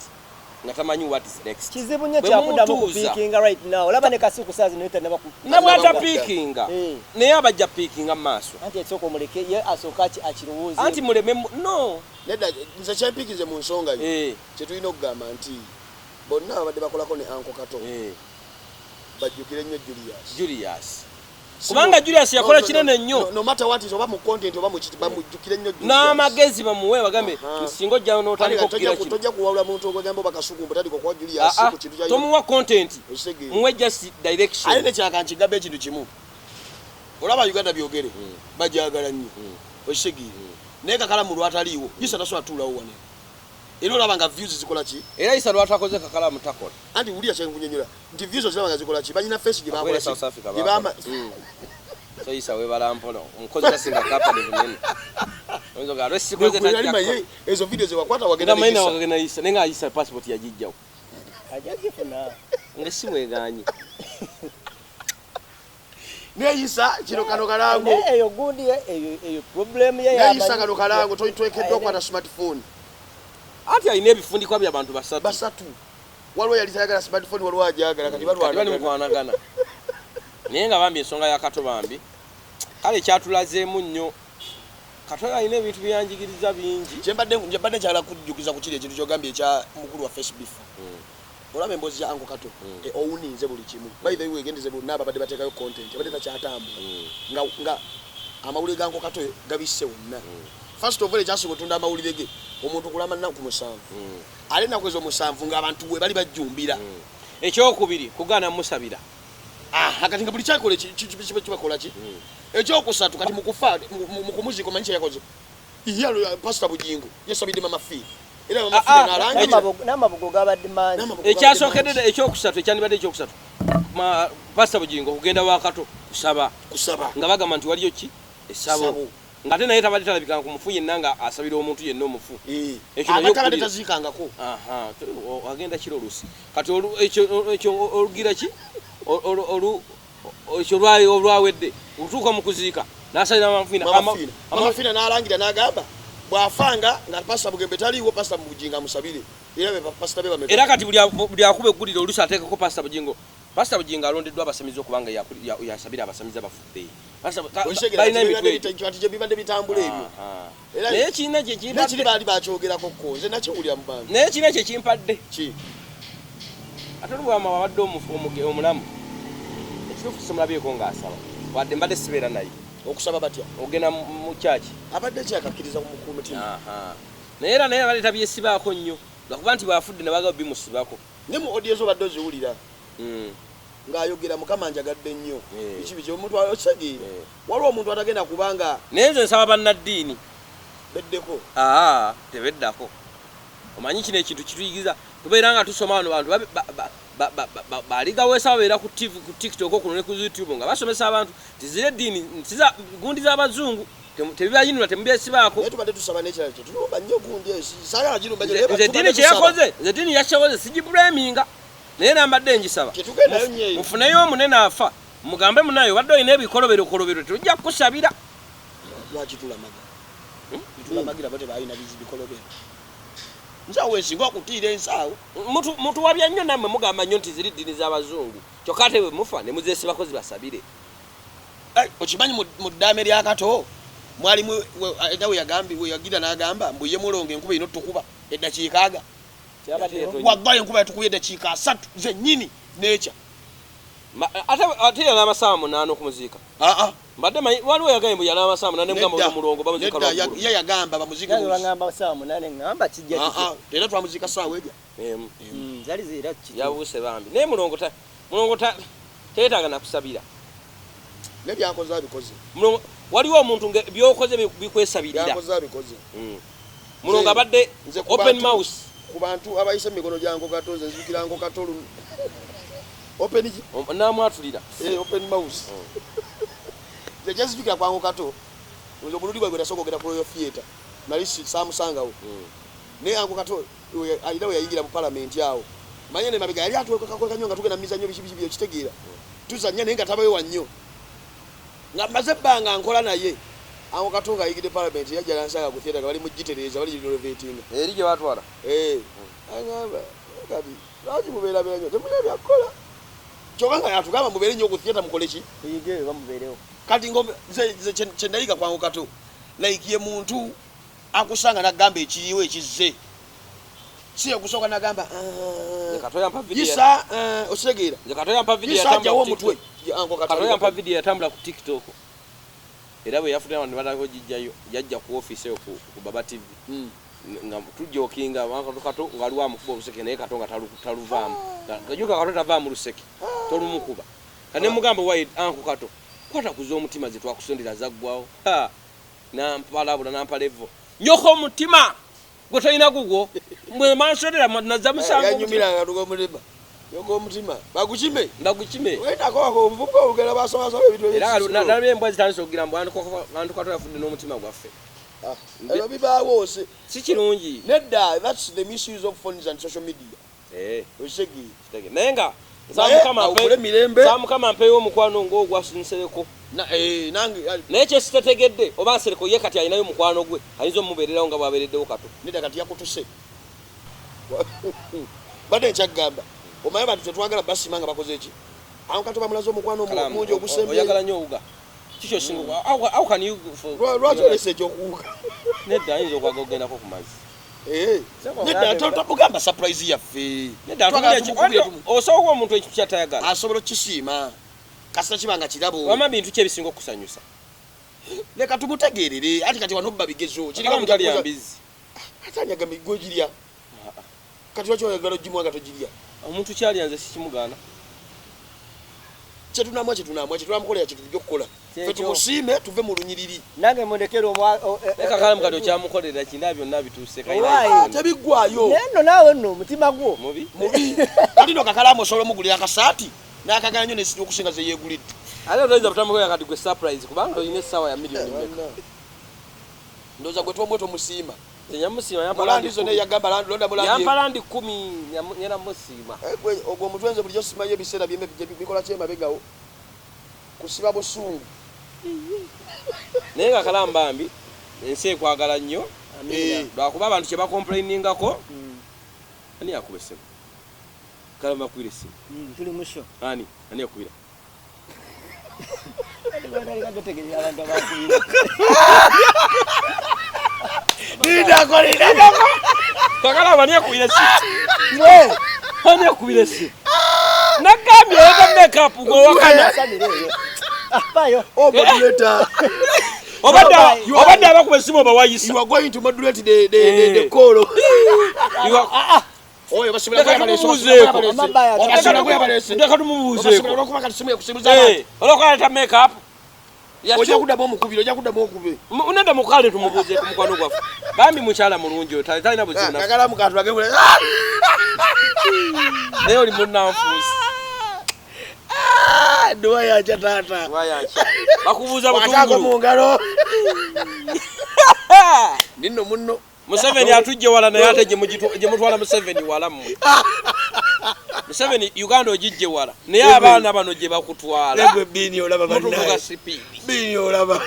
nga tamanyi what is next kizibu nnyo kyakudamu kupinga right now olaba ne kasuku sazi neta nabwata pikinga naye abajja pikinga maaso anti esoko muleke ye asoka akirowooza anti muleme no nedda nze kyempikize mu nsonga yo kyetulina okugamba nti bonna abadde bakolako ne Uncle Kato bajjukire nnyo Julius kubanga Julius yakola kinene nnyo no matter what is oba mu content oba mu kiti bamujjukire nnyo n'amagezi bamuwe bagambe nsingo jja n'otandika okukira kino tojja kuwawula muntu ogwegamba bakasuku mbatandika okuwa Julius ku kintu kya tomuwa content muwe just direction aline kyakankigambe ekintu kimu olaba Uganda byogere bajagala nnyo osegire naye Kakalaamu lwataliiwo Isa tasobola tuulawo wane era olaba nga views zikola ki era Isa lwatakoze Kakalaamu takola anti wuliya kyenkunyonyola nti views ziraba nga zikola ki balina face gye bakola South Africa so Isa webala mpono omukozi tasinga kapani bunene onzo ga resi koze tajja ezo video ze wakwata wagenda Isa nenga Isa passport yajijjawo ajagifuna ngesi mweganye ne Isa kino kano Kalaamu eyo gundi eyo problem ye ya Isa kano Kalaamu twekedde okwata smartphone ati ayina ebifundikwa by'abantu basatu waliwo yali tayagala smartphone waliwo ajagala kati balwanagana naye nga bambi ensonga ya Kato bambi kale kyatulazeemu nnyo Kato ayina ebintu byanjigiriza bingi kyembadde kyala kujjukiza ku kiri ekintu kyogambye ekya mukulu wa Facebook olaba emboozi ya Uncle Kato owuninze buli kimu by the way wegendeze bonna abadde bateekayo content abadde takyatambula nga amawulire ga Uncle Kato gabisse wonna first of all ekyasooka otunda amawulire ge omuntu kulama nnaku 7 ale nnaku ezo 7 ng'abantu we bali bajjumbira ekyokubiri kugaana musabira kati nga buli kyakola kibakola ki ekyokusatu kati mukufa mukumuziko manyi kyeyakoze iyalo pastor Bujingo yesabidde mama fi era mama fi n'alangira n'amabugo gabadde manyi ekyasookedde ekyokusatu ekyandibadde ekyokusatu Pastor Bujingo kugenda wakato kusaba nga bagamba nti waliyo ki esabo nga tena yeta bali talabika ku mufu yenna nga asabira omuntu yenna omufu ekyo nayo kale tazikangako agenda kiro lusi kati ekyo olugira ki ekyo olwawedde utuuka mu kuziika n'asalira amafina n'alangira n'agamba bw'afanga nga Pastor Bugembe taliiwo Pastor Bujingo amusabire era kati buli akuba eggulire olusi ateekako Pastor Bujingo. Pastor Bujingo alondeddwa abasamizi okubanga yasabira abasamizi abafudde. Balina emitwe bibadde bitambula ebyo. Naye kiina kye kimpadde. Naye baali bakyogerako ko nze nakiwulira mu bantu. Naye kiina kye kimpadde. Ki? Ate olwama wabadde omulamu. Ekituufu simulabyeko ng'asaba. Wadde mbadde sibeera naye. Okusaba batya? Ogenda mu kyaki. Abadde kyakakkiriza ku mutima. Naye era naye baleeta byesibaako nnyo. Lwakuba nti bw'afudde ne baga bimusibako. Ne mu audio zo badde oziwulira. Ng'ayogera Mukama njagadde nnyo. Biki omuntu ayosegeera. Waliwo omuntu atagenda kubanga. Naye nze nsaba bannaddiini. Beddeko. Tebeddako. Omanyi kino ekintu kituyigiza. Tubeera nga tusoma wano bantu baligaweesa babeera ku TV ku TikTok okuno ne ku YouTube nga basomesa abantu tizire eddiini ntiza gundi z'abazungu tebibayinula temubyesibaako. Naye tubadde tusaba n'ekirala kyo tulumba nnyo gundi saagala girumba nze eddiini kyeyakoze nze eddiini yakyakoze sigibulaminga naye nambadde ngisaba mufuneyo omunene afa mugambe munayo wadde olina ebikoloberokolobero tujja kukusabira. Lwaki tulamaga? Tulamagira bo tebalina bikolobero. Nsawo esinga okutiira ensaawo. Mutuwabya nnyo nammwe mugamba nnyo nti ziri ddiini z'abazungu. Kyokka ate bwe mufa ne muzeesibako zibasabire. Okimanyi mu ddaame lya Kato mwalimu era we yagira n'agamba mbu ye mulongo enkuba ino tukuba eddakiika aga. Waggwayo enkuba yatukubye eddakiika 3 zennyini n'ekya. Ate yana amasaawa 8 okumuziika. Mbadde waliwo yagambye mbu yana amasaawa 8 mugamba omulongo bamuziika lwaggulu. Ye yagamba bamuziika lwaggulu. Bagamba amasaawa 8 ngamba kijja kiki. Era twamuziika ssaawa ejja. Zali zira kiki. Yabuuse bambi. Naye mulongo teetaaga nakusabira. Ne byakoze abikoze. Waliwo omuntu byokoze bikwesabirira. Byakoze abikoze. Mulongo abadde open mouse. Ku bantu abayise emikono gyango Kato nze nzikirango Kato open iki? Namwatulira. Open mouse. Nze kyazijukira kwangu Kato. Nze obuludi bwe nasogogera ku Royal Theatre. Nali samusangawo. Naye angu Kato alina we yayingira mu parliament yawo. Manye ne mabega yali atweka nyonga tugenda mizanyo biki byo kitegeera. Tuzanya naye nga tabayo wannyo. Nga maze bbanga nkola naye. Angu Kato nga yigide parliament yajja lansanga ku theatre bali mugitereza bali renovating. Eri gye batwala. Angaba kati lwaki mubeera nnyo temulya byakola. Kyokka nga yatugamba mubeere nnyo ku theatre mukole ki? Yige bamubeerewo. Kati ngombe ze kyendayiga kwangu Kato. Like ye muntu akusanga n'agamba ekiriwo ekizze. Si okusooka n'agamba Kato yampa video. Yisa osegeera. Kato yampa video yatambula omutwe. Kato yampa video yatambula ku TikTok. Era bwe yafuna abantu batako jijjayo yajja ku office yo ku Baba TV. Nga tujokinga Kato ngali wa mukuba obuseke naye Kato nga taluvaamu. Kajuka Kato tava mu luseke. Tolumukuba. Kane mugamba wide anko Kato. Kwata kuzo omutima ze twakusondera zaggwawo. Nampalabula nampalevo. Nyoko omutima. Gwe tolina gugwo. Mwe mansondera naza musango. Yanyumira ngatugo omutima. Nyoko omutima. Bagukime. Ndagukime. Wenda ko mvuko ogera basobaso ebintu ebyo. Era nalwe embwa zitandise okugira mbu abantu Kato yafudde n'omutima gwaffe. Elo bibaawo se. Si kirungi. Nedda, that's the misuse of phones and social media. Osegi. Naye nga Mukama mpeyo omukwano ng'ogwasinsereko. Naye kyesitategedde oba Nsereko ye kati alinayo omukwano gwe ayinza omubeererawo nga bw'abeereddewo Kato. Nedda kati yakutuse. Badde nkyagamba omanyi bantu tetwagala basima nga bakoze eki? Awo Kato bamulaze omukwano mungi ogusembe. Oyagala nnyo owuga. Kikyo singa how can you lwaki olese ekyokuwuga? Nedda ayinza okwaga ogendako ku mazzi. Nedda tokugamba surprise yaffe. Osobola omuntu ekintu kyatayagala. Asobola okukisiima. Kasita kibanga kirabo. Wama bintu ki ebisinga okusanyusa? Leka tumutegeerere ati kati wano bba bigezo. Kirika mutali yambizi. Atanyaga migo girya. Kati lwaki oyagala ogimwaga togirya? Omuntu kyalyanze sikimugaana. Kyetulamukolera kyetujja okukola. Ffe tumusiime tuve mu lunyiriri. Nange mundekere Kakalaamu kati okyamukolera kina byonna bituuse tebiggwayo. Neno naawe nno omutima gwo mubi. Kati no Kakalaamu osobola omugulira akasaati N'akagala nnyo n'esijja okusinga ze yeegulidde. Ate otoyinza kutamukola kati gwe surprise kubanga olina essaawa ya miliyoni mmeka. Ndowooza gwe twomwe tomusiima. Tenyamusiima Mulandi zonna yagamba londa mulandi. yampalandi 10 nyina musiima. Ogwo omutwenze bulijjo simanyi ebiseera bikola kyemabegawo. Kusiba busungu. Naye nga Kalambambi ensi ekwagala nnyo. Lwakuba abantu kye bakomplainingako. Ani yakuba essimu? Kalamba akwira essimu. Tuli mu show. Ani yakubira? Kakalaamu ani yakubira essimu? Ani yakubira essimu? Nagambye oleta makeup ng'owakana. Bayo. Oh, modulator. Obadde abakuba essimu obawayisa. You are going to modulate the call. Oyo basubira olwokwaleta makeup ojja kuddamu omukubire unenda mukale tumubuuze ku mukwano gwaffe bambi mukyala mulungi talina buzibu Kakalaamu katulage naye oli munnanfuusi dwayaca taata bakubuuza butungulu mu ngalo nino munno Museveni atujje wala naye ate gye mutwala Museveni wala mmwe. Museveni Uganda ogijje wala naye abaana bano gye bakutwala. Lebwe bini olaba bannaye. Bini olaba.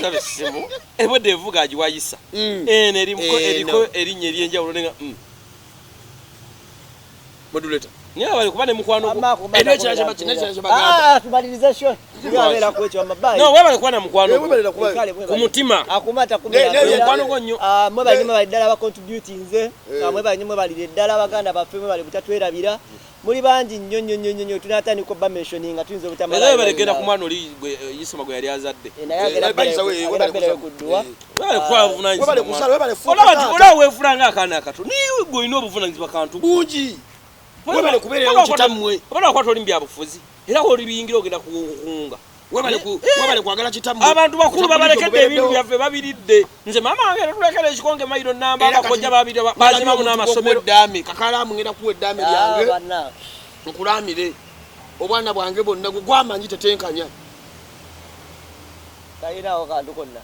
Sabe simu. Ebode evuga agiwayisa. Eriko erinnya eryenjawulo nenga. Modulator. Naye abali kuba ne mukwano tubalirize show. Tugabeera kwecho amabayi. No, wewe alikuwa na mukwano ku mutima. Akumata kumira. Mukwano gonyo. Mwe bali mwe dala ba contributing nze. Mwe bali mwe bali dala baganda baffe mwe bali butatwerabira. Muri banji nnyo tunatani ko ba mentioning atuyinza butamala. Wewe balegenda ku mwana oli yisoma gwe yali azadde. Wewe kwa vunanzi. Ola wefulanga akana akatu. Niwe gwe ino obuvunanzi bakantu. Bungi. Webale kubeera kitamwe. Obana kwata oli mbya bufuzi. Era ko oli biyingira ogenda kuunga. Webale kwagala kitamwe. Abantu bakulu babalekedde ebintu byaffe babiridde. Nze mama wange tulekere ekikonge mayiro namba abakojja babiri bazima mu n'amasomero. Dami Kakalaamu ngenda kuwa eddami lyange. Nkulamire. Obwana bwange bonna gwamanyi tetenkanya. Kayirawo kantu konna.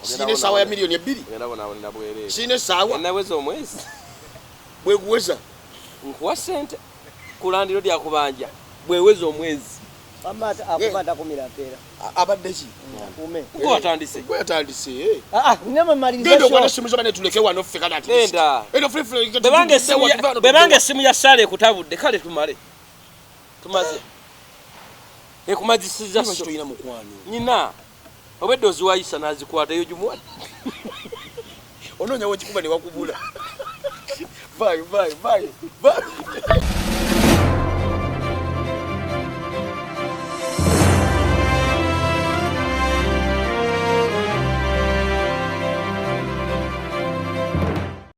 Sine sawa ya milioni 2. Ngenda bona bona bwerere. Sine sawa. Naweza omwezi. Bwekuweza. Nkuwa sente kulandiro lya kubanja bweweza omwezi akumata kumira pera abadde ki akume ko atandise nyama maliza ndio kwa simu zobane tuleke wano fika dati nenda eno free bebange simu ya sale kutabudde kale tumale tumaze ekumazisiza sito ina mukwano nyina obedde oziwayisa nazikwata yo jumuwa ononya wo kikuba ne wakubula vai